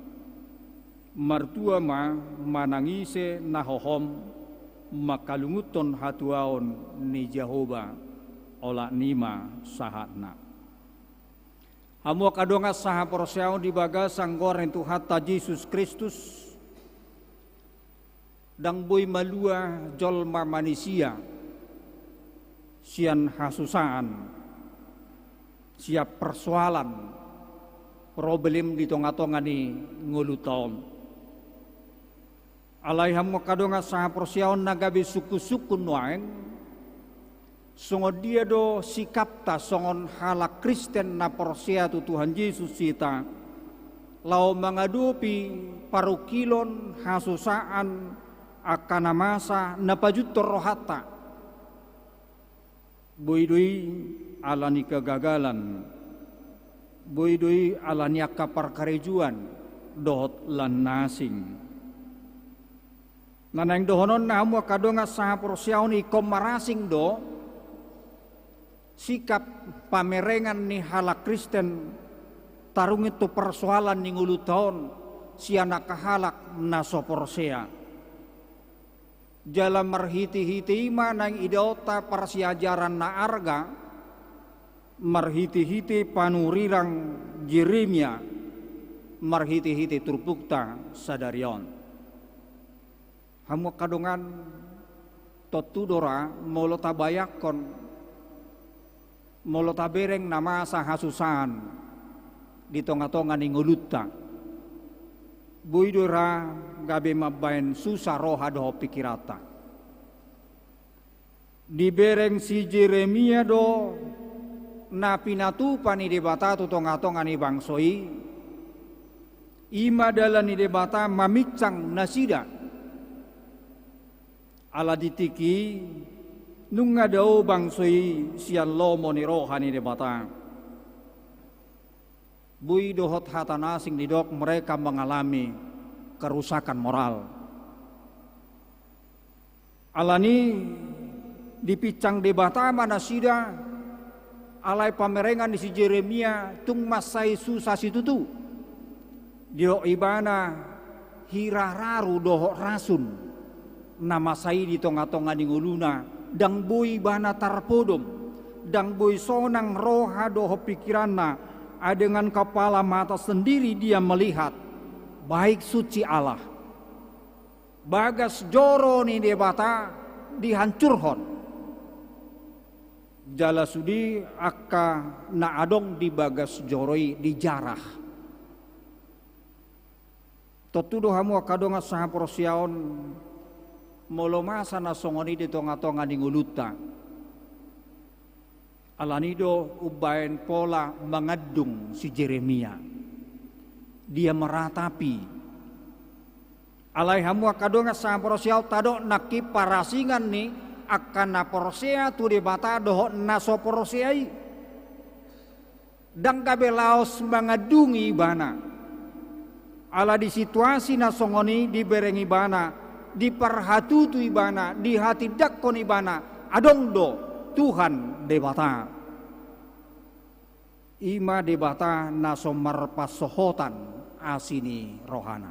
martua ma manangise nahohom makalunguton hatuaon ni Jahuba ola nima sahatna hamu kadonga saha porsiaon di bagasang goreng tu hatta Yesus Kristus dang boy malua jolma manusia sian hasusaan siap persoalan problem di tonga-tonga ni nguluton alaiham kadonga saha persiaon nagabi suku-suku nuaeng songo dia do sikapta songon halak Kristen na persia tu Tuhan Yesus sita lau mengadupi parukilon hasusaan akan masa napajutor rohata Buidui alani kegagalan, buidui alani kaparkarejuan, dohot lan nasing. Nanang dohonon na hamu kadonga saha porsiaon ikom marasing do, sikap pamerengan ni halak Kristen tarung itu persoalan ni ngulu tahun siana kahalak naso porsea. Jalan merhiti-hiti manang idiota persiajaran na arga, merhiti-hiti panurirang Jeremia, merhiti-hiti turpukta sadarion. Hamu kadongan totudora molo tabayakon, molo tabereng nama sahasusan di tonga-tonga ni ngulutta. Buidura gabe mabain susah roha doho pikirata. Di bereng si Jeremia do na pinatupan ni debata tu tonga-tonga ni bangsoi. Ima dalan ni debata mamicang nasida. Ala ditiki nung ngadaw bangsoi siyan lomo ni roha ni debata. Bui dohot hatan asing di dok mereka mengalami kerusakan moral. Alani dipicang debata mana sida alai pamerengan di si Jeremia tung masai susah situ tu. Dio ibana hirararu dohot rasun. Nama saya di tonga-tonga di nguluna dang bui bana tarpodom dang bui sonang roha doho pikiranna dengan kepala mata sendiri dia melihat baik suci Allah bagas joro ni debata dihancurhon jala sudi akka na adong di bagas joroi dijarah totudo hamu akadonga saha porsiaon molo masa na songoni di tonga-tonga ni nguluta. Alanido ubain pola mengadung si Jeremia. Dia meratapi. Alai hamu akadonga sa porsial tado nakip parasingan ni akan na porsea tu debata doho naso porseai. Dang kabelaos mengadungi ibana. Ala di situasi na songoni di bereng ibana. Di perhatutu ibana, di hati dakon ibana, adong do Tuhan debata. Ima debata naso marpasohotan asini rohana.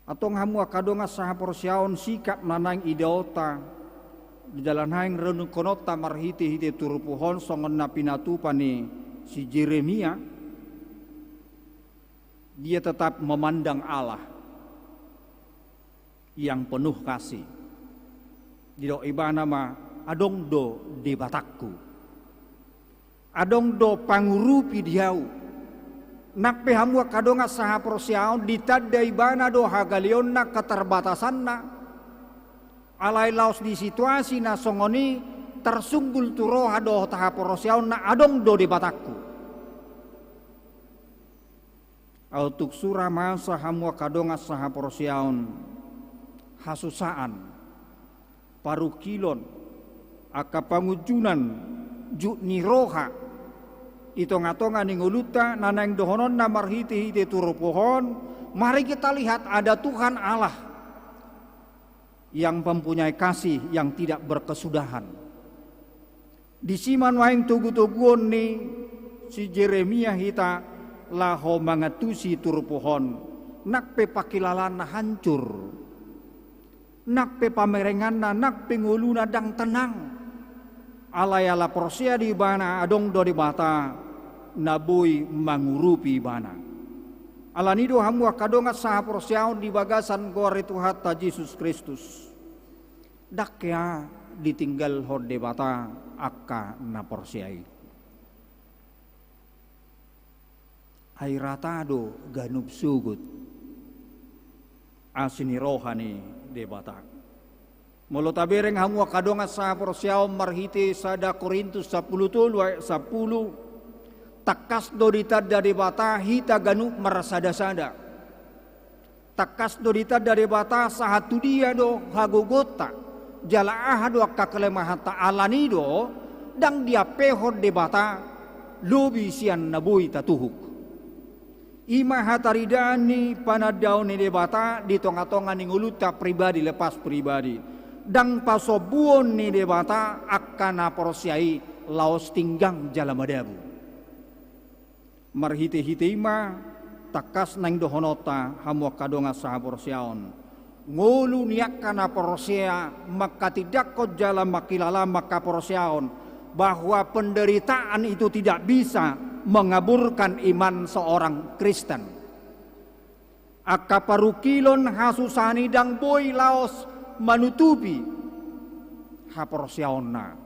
Atong hamu akadonga saha porsiaon sikap nanang idiota di dalam haing renung konota marhiti-hiti turupuhon songon na pinatupan ni si Jeremia. Dia tetap memandang Allah yang penuh kasih. Dido ibana ma adong do debatakku. Adong do pangurupi diau. Nakpe hamu kadonga saha porsiaon ditadda ibana do hagalion na keterbatasan na. Alai laos di situasi na songoni tersunggul turoha do taha porsiaon na adong do debatakku. Autuk surah masa hamu kadonga saha porsiaon hasusaan parukilon aka pangujunan ju niroha itonga-tonga ninguluta nanang dohonon na marhiti-hiti turu pohon. Mari kita lihat ada Tuhan Allah yang mempunyai kasih yang tidak berkesudahan. Di siman waing tugu-tuguon ni si Jeremia hita laho mangatusi turu pohon nakpe pakilalana hancur. Nakpe pamerengan na nakpe nguluna dang tenang. Alayala porsia di bana adong do di bata nabui mangurupi bana. Alanido hamu akadonga saha porsiaon di bagasan gore Tuhan ta Yesus Kristus. Dakya ditinggal hod de bata akka na porsiai. Airatado ganub sugut asini rohani debata. Molo tabereng hamu kadonga sa porsiao marhiti sada Korintus 10 takas do ditadda debata hita ganu marasada-sada. Takas do ditadda debata sahatu dia do hagogota jala ahadu kakelemahata alanido dang dia pehod debata lobi sian nabui tatuhuk. Ima hataridani panadaw ni debata di tonga-tonga ni nguluta pribadi lepas pribadi. Dang pasobuon ni debata akan naporsiai laos tinggang jalamadabu. Marhite-hite ima takas nang dohonota hamwa kadonga sahaporsiaon. Ngulu niak kana porsia maka tidak ko jalan makilala maka porsiaon bahwa penderitaan itu tidak bisa mengaburkan iman seorang Kristen. Akaparukilon hasusani dang boy laos manutupi haporsiaonna.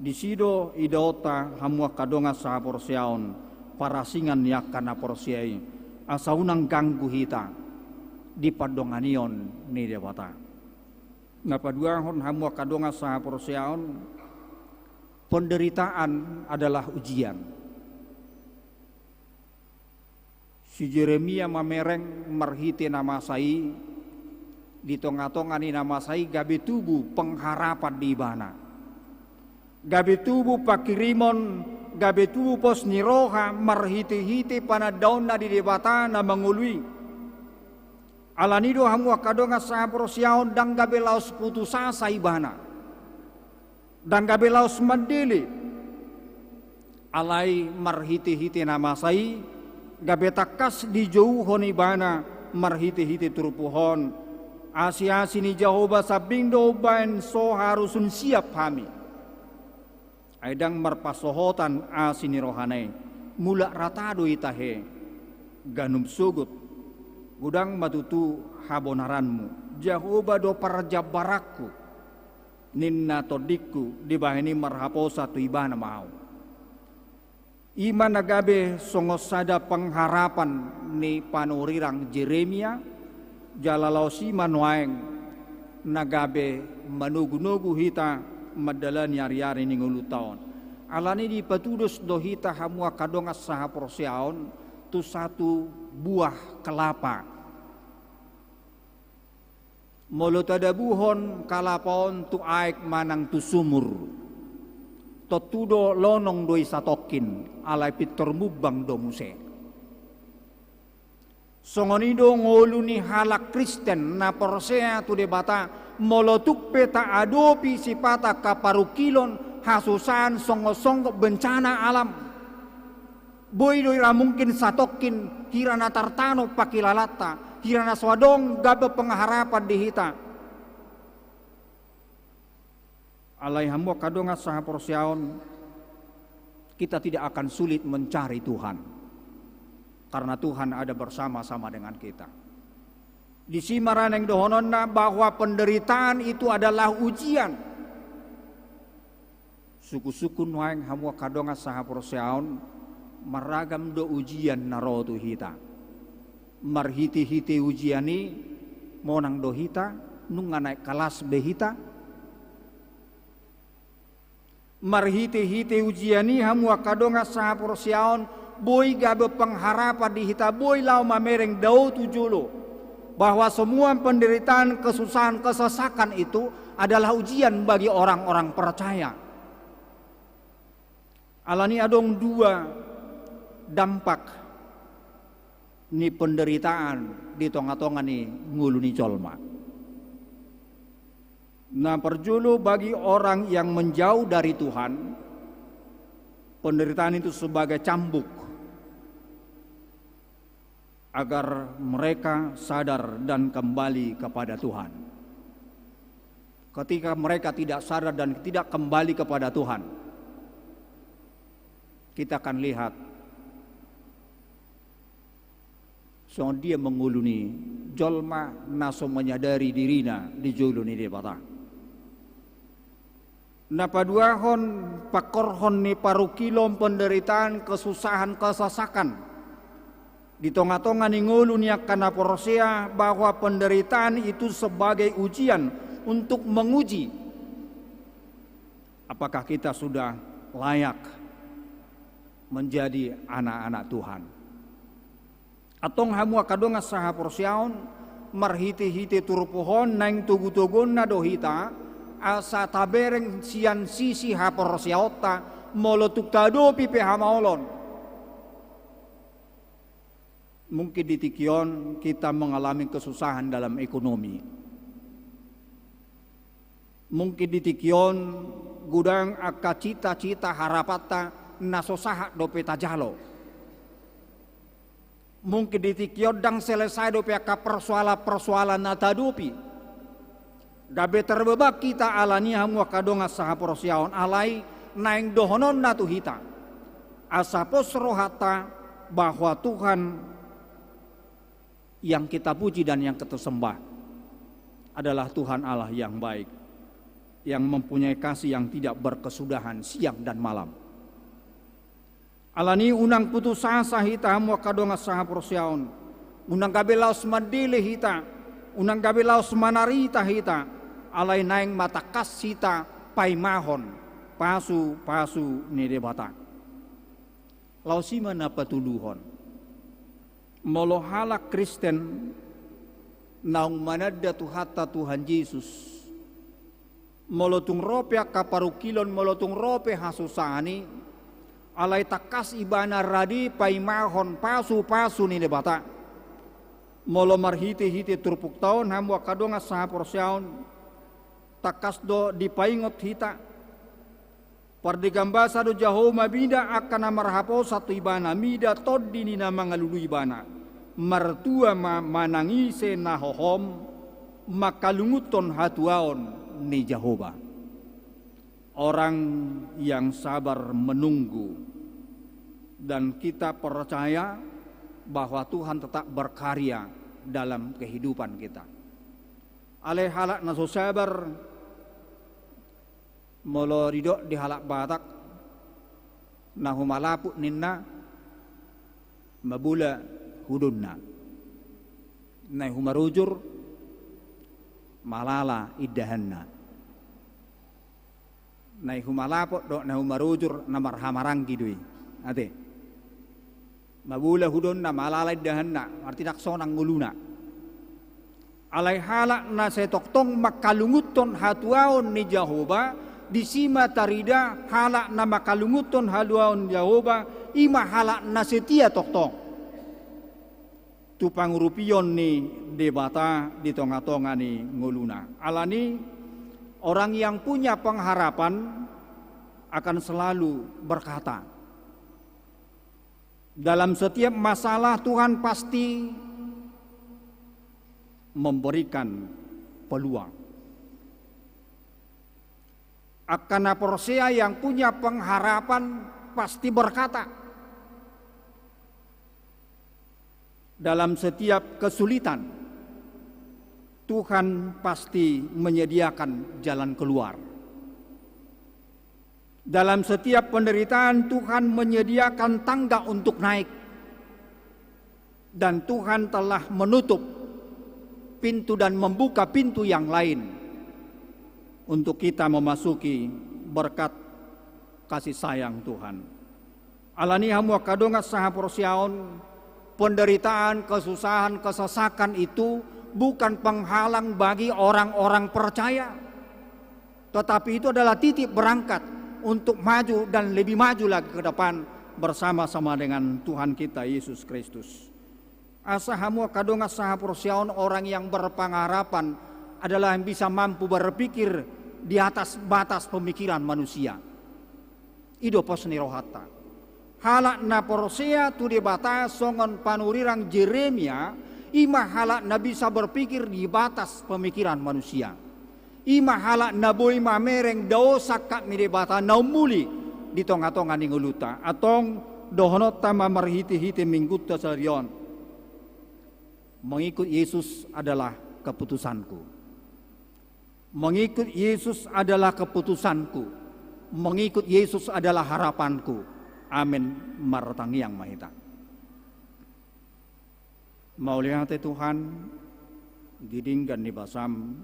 Disido idota hamwa kadonga sahaporsiaon parasingan yakana porsiai asaunang ganggu hita di padonganion ni dewata. Napaduahon hamwa kadonga sahaporsiaon penderitaan adalah ujian. Si Jeremia mamereng marhite nama sai di tonga-tonga ni nama sai gabe tubuh pengharapan di bana. Gabe tubuh pakirimon, gabe tubuh pos niroha marhite-hite panadaon na di debata na mangului. Alanido hamwa kadonga sahaporsiaon dang gabe laos putusa sa ibana. Dang gabe laos mandili. Alai marhite-hite nama sai gabe takas di jauhon ibana marhite-hite turupuhon asi-asi ni Jehovah sabing dobain so harusun siap kami aidang marpasohotan asi ni rohane mula ratado itahe ganum sugut gudang matutu habonaranmu Jehovah do parjabarakku ninna todikku dibahini marhaposa tu ibana mau. Ima nagabe songosada pengharapan ni panurirang Jeremia jalalaosi manuaeng nagabe manugu-nugu hita madalan yari-yari ni ngulu taon. Alani di patudos do hita hamua kadongas sahaporsiaon tu satu buah kelapa. Molotadabuhon kalapaon tu aek manang tu sumur. Totudo lonong doi satokin alai pitor mubang do muse. Songonido ngoluni halak Kristen na porsea tu debata molotuk peta adopi sipata kaparukilon hasusan songo-songo bencana alam. Boy doi ra mungkin satokin hirana tartano pakilalata hirana swadong gabe pengharapan dihita. Alai hamwa kadonga sahaporsiaon kita tidak akan sulit mencari Tuhan karena Tuhan ada bersama-sama dengan kita. Di simaran yang dohononna bahwa penderitaan itu adalah ujian. Suku-suku nuang hamwa kadonga sahaporsiaon maragam do ujian narotu hita. Marhiti-hiti ujiani monang do hita nunganai kalas behita. Marhite-hite ujiani hamwa kadonga sahaporsiaon boy gabe pengharapan di hita boy lau mamereng dau tujulo bahwa semua penderitaan kesusahan kesesakan itu adalah ujian bagi orang-orang percaya. Alani adong dua dampak ni penderitaan di tonga-tonga ni ngulu ni colma. Nah perjulu bagi orang yang menjauh dari Tuhan, penderitaan itu sebagai cambuk agar mereka sadar dan kembali kepada Tuhan. Ketika mereka tidak sadar dan tidak kembali kepada Tuhan, kita akan lihat so dia menguluni jolma naso menyadari dirina di juluni dia bata. Napaduahon pakorhon ni parukilom penderitaan kesusahan kesesakan di tonga-tonga ni ngulu niak kana porosea bahwa penderitaan itu sebagai ujian untuk menguji apakah kita sudah layak menjadi anak-anak Tuhan. Atong hamua kadonga saha porsiaon marhiti-hiti turupuhon nang tugu-tugun na dohita asa tabereng sian sisi haporsiaota molotuk tadopi pehamaolon. Mungkin di Tikion kita mengalami kesusahan dalam ekonomi. Mungkin di Tikion gudang aka cita-cita harapata nasosaha dope tajalo. Mungkin di Tikion dang selesai dope aka persoalan natadupi. Dabe terbebak kita alani hamu kadonga saha porsiaon alai naing dohonon natu hita. Asapos rohata bahwa Tuhan yang kita puji dan yang kita sembah adalah Tuhan Allah yang baik, yang mempunyai kasih yang tidak berkesudahan siang dan malam. Alani unang putus asa hita hamu kadonga saha porsiaon, unang gabelaos madile hita, unang gabelaos manarita hita, alai naing mata kas hita paimahon, pasu nede bata. Lausima na patuluhon. Molohala Kristen naung manada tuhata Tuhan Yesus molotung rope kaparukilon molotung rope hasusani alai takas ibana radi paimahon pasu ni debata molo marhiti turpuk taon hamu kadonga saha porsiaon takas do dipaingot hita pardigambasa do Jahoma bida akan marhapo satu ibana mida toddi ni nama ngalulu ibana martua manangise nahohom makalunguton hatuaon ni Jehova. Orang yang sabar menunggu dan kita percaya bahwa Tuhan tetap berkarya dalam kehidupan kita. Ale halak naso sabar molo ridok di halak batak nahumalaput ninna mabula hudunna nai humarujur malala iddahanna nai humalapot do nai humarujur namar hamaranggi dui ate mabula hudunna malala iddahanna arti naksonang nguluna alai halak na setoktong makalunguton hatuaon ni Jehova disima tarida halak na makalunguton haluaon Jehova ima halak na setia toktong tu pangurupion ni debata di tonga-tonga ni nguluna. Alani orang yang punya pengharapan akan selalu berkata dalam setiap masalah Tuhan pasti memberikan peluang. Akan Porsia yang punya pengharapan pasti berkata dalam setiap kesulitan, Tuhan pasti menyediakan jalan keluar. Dalam setiap penderitaan, Tuhan menyediakan tangga untuk naik. Dan Tuhan telah menutup pintu dan membuka pintu yang lain untuk kita memasuki berkat kasih sayang Tuhan. Alani hamu kadonga saha porsiaon penderitaan, kesusahan, kesesakan itu bukan penghalang bagi orang-orang percaya. Tetapi itu adalah titik berangkat untuk maju dan lebih maju lagi ke depan bersama-sama dengan Tuhan kita Yesus Kristus. Asahamu kadonga saha porsiaon orang yang berpengharapan adalah yang bisa mampu berpikir di atas batas pemikiran manusia. Ido posni rohata. Halak na Porsia tu debata songon panurirang Jeremia ima halak na bisa berpikir di batas pemikiran manusia. Ima halak na boy mamereng dosa kak mi debata naumuli di tonga-tonga ninguluta atong dohonot tama marhiti-hiti minggut tasarion. Mengikut Yesus adalah keputusanku. Mengikut Yesus adalah keputusanku. Mengikut Yesus adalah harapanku. Amin martang yang mahita. Mauliate Tuhan gidinggan ni basam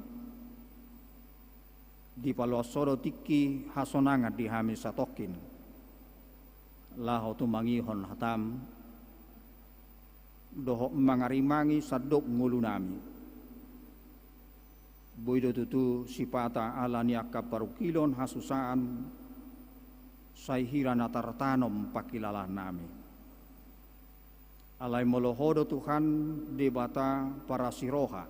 di palosoro tiki hasonangat di hami satokin laho tu mangihon hatam doho mangarimangi sadok ngulunami Boido tutu sipata alani akka parukilon hasusaan sai hirana tartanom pakilalah nami. Alai molohodo Tuhan debata para siroha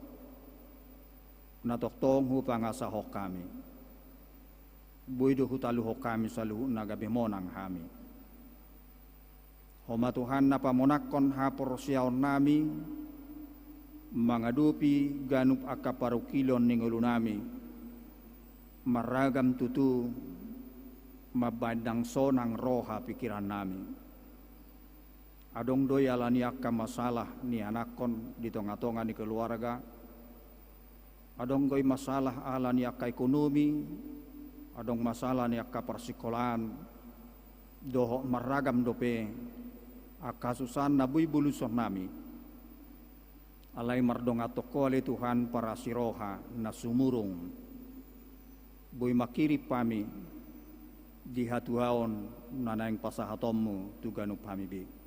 natoktong hupangasahok kami. Boido hutaluhok kami saluhu nagabemonang kami. Homa Tuhan napamonakon haporsiaon nami mangadupi ganup akaparukilon ningulu nami maragam tutu mabandang sonang roha pikiran nami. Adong doy alani akka masalah ni anakon di tonga-tonga ni keluarga. Adong doy masalah alani akka ekonomi. Adong masalah ni akka persikolahan. Doho maragam dope akka susan nabui buluson nami. Alai mardong atoko ali Tuhan para siroha na sumurung. Bui makirip pami di hatuhaon nanaing pasahatommu tuganup pamibi.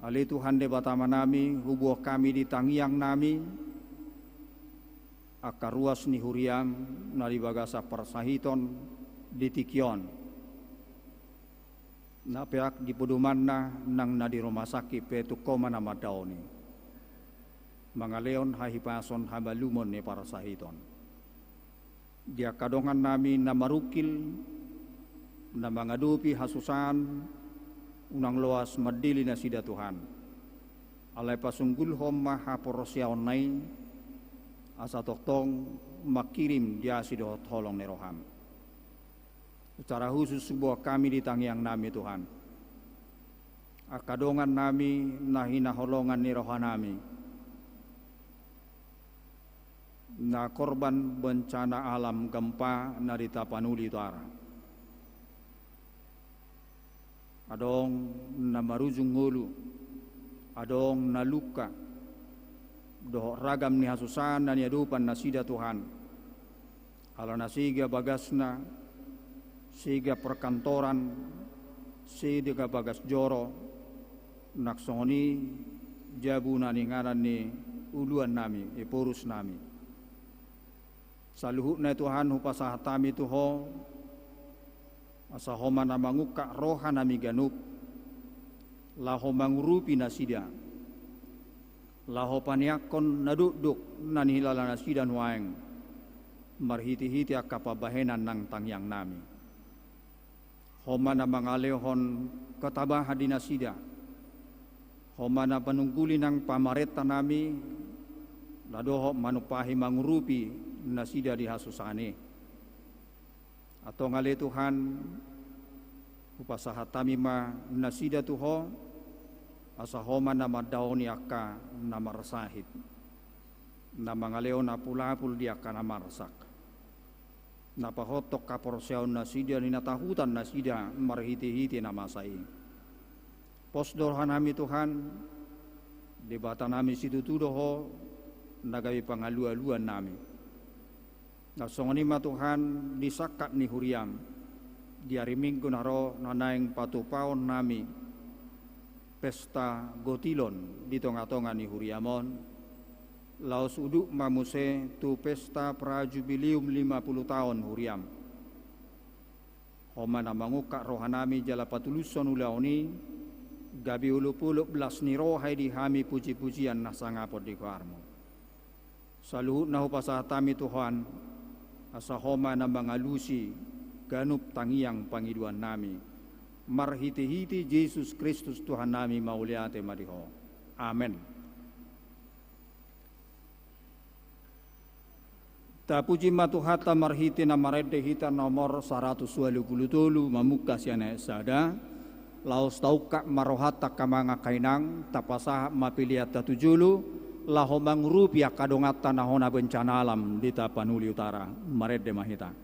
Ali Tuhan de batama nami hubuh kami di tangiang nami akaruas ni huriam nari bagasa persahiton di tikion na peak di pudumanna nang nadi rumah sakit petu koma nama daoni mangaleon hahipason habalumon ni para sahiton dia kadongan nami na marukil na mangadupi hasusan unang loas madili na sida Tuhan. Alay pasunggul hom haporosyaon nai asa toktong makirim dia sido tolong ni roham. Secara khusus sebuah kami di tangiang nami Tuhan. Akadongan nami nahina holongan ni roha nami. Na korban bencana alam gempa narita Tapanuli Utara. Adong na marujung ngulu, adong na luka, doh ragam ni hasusan dan yadupan na sida Tuhan. Ala na siga bagasna, siga perkantoran, siga bagas joro, naksoni jabu na ningaran ni uluan nami, ipurus nami. Saluhut na Tuhan hupasahatami tuho, asa homa na manguka roha nami ganup laho mangurupi nasida laho paniakon naduduk nanihilala nasida nuaeng marhiti-hiti akapabahenan nang tangyang nami homa na mangalehon katabaha di nasida homa na panungguli nang pamareta nami ladoho manupahi mangurupi nasida di hasusane atau ngale Tuhan upasahatami ma nasida tuho asahoma nama daoni akka nama resahit nama ngaleo na pulapul dia kana marsak napa hotok kaporseon nasida ni natahutan nasida marhiti-hiti nama sai posdor hanami Tuhan debata nami situ tudoho nagawi pangalu-aluan nami. Nasongoni ma Tuhan disakat ni huriam di hari Minggu naro nanaing patupaon nami pesta gotilon di tonga-tonga ni huriamon laos uduk mamuse tu pesta prajubilium 50 tahun huriam homa na manguka rohanami jala patuluson ulaoni gabi ulu-puluk belas ni rohai di hami puji-pujian nasangapot di kuarmo saluhut na hupasatami Tuhan asa homa na mga lusi ganup tangiang pangiduan nami marhiti-hiti Yesus Kristus Tuhan nami mauliate madiho amen. Ta puji matuhata marhiti na marede hita nomor 127 mamuka siana sada laos tauka marohata kamanga kainang tapasa mapiliat tatujulu laho mangrupiah kadongata nahona bencana alam di Tapanuli Utara marede mahita.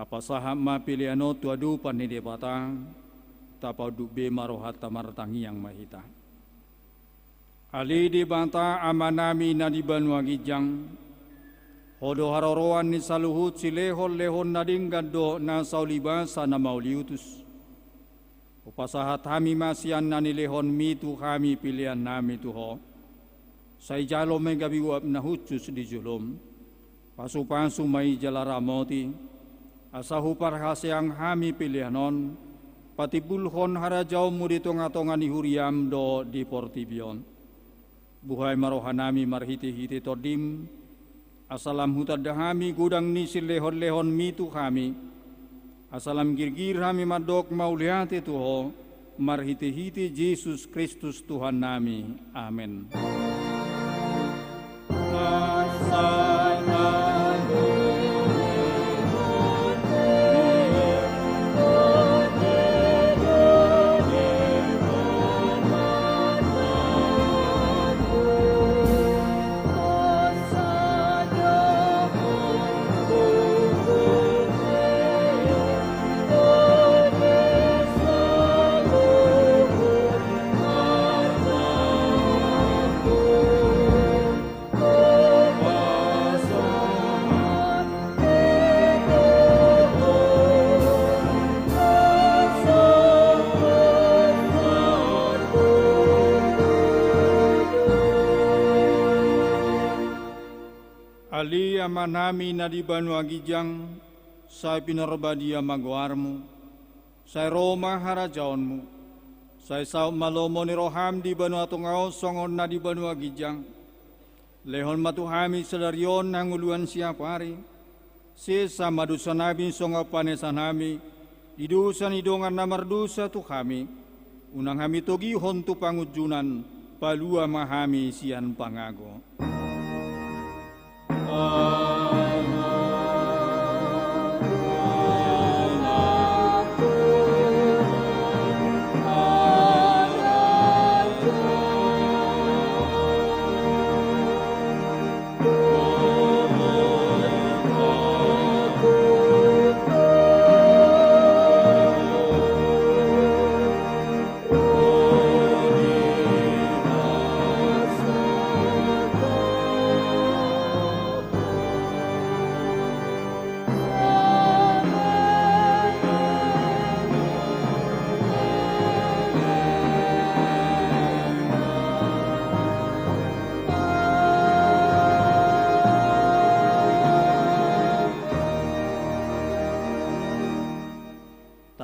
Tapa saham ma piliano tuadu panide batang, tapa dube marohat tamartangi yang mahita. Ali di banta amanami na di Banua Gijang, hodo haroroan ni saluhut silehon lehon nading gado na saulibasa na mauliutus. Upasahat kami masian na nilehon mitu kami pilihan nami tuho. Say jalo may gabiwap na hutsus di julom. Pasu-pasu may jalaramoti. Asahu parhasyang kami pilihanon. Pati bulhon harajaw mo dito nga tonga ni huriam do di portibion. Buhay marohanami marhiti-hiti todim. Asalam hutad dahami gudang ni silehon-lehon mitu kami. Asalam girgir kami madok mauliati tuho. Marhiti-hiti Yesus Kristus Tuhan nami. Amen. Ali amanami na di Banua Gijang, say pinarbadia magwarmo, say Roma harajaonmu, say sao malomo ni Roham di Banua Tungao songon na di Banua Gijang, lehon matuhami sadaryon ng uluan siya pari, si sa madusanami songa panesanami, idusan idongan na mardusa tu kami, unang kami togihon tu pangujunan, palua mahami siyan pangago.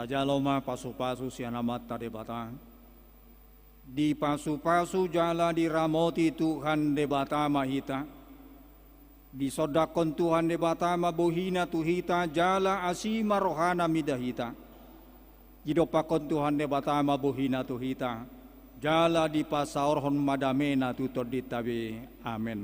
Tajaloma pasu-pasu sianamat tadi batang. Di pasu-pasu jala di ramoti Tuhan debata mahita. Di sodakon Tuhan debata mabuhina tuhita jala asima rohana midahita. Jidopakon Tuhan debata mabuhina tuhita. Jala di pasaorhon madamena tutod ditabi. Amen.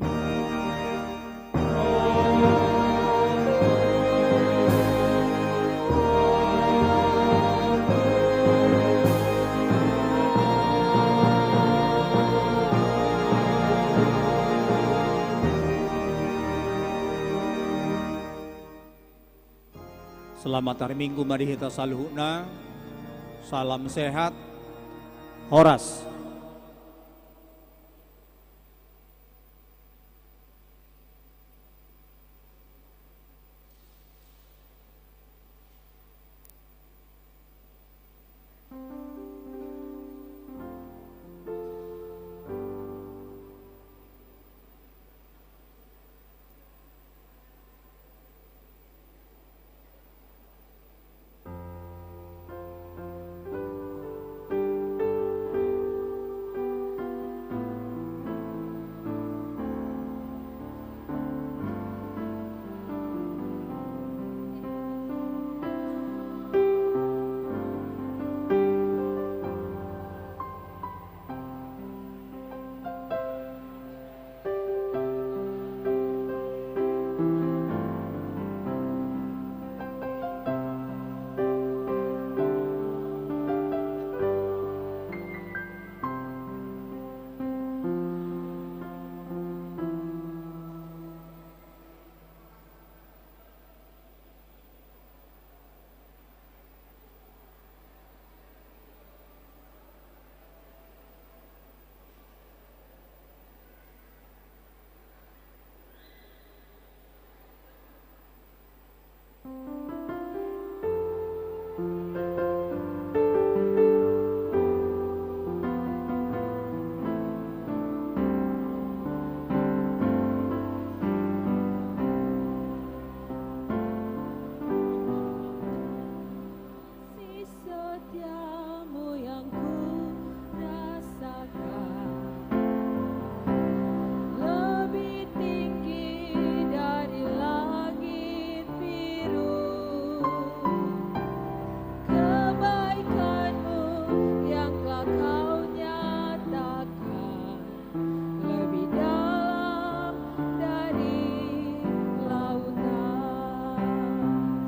Selamat hari Minggu, mari kita saluhna. Salam sehat. Horas.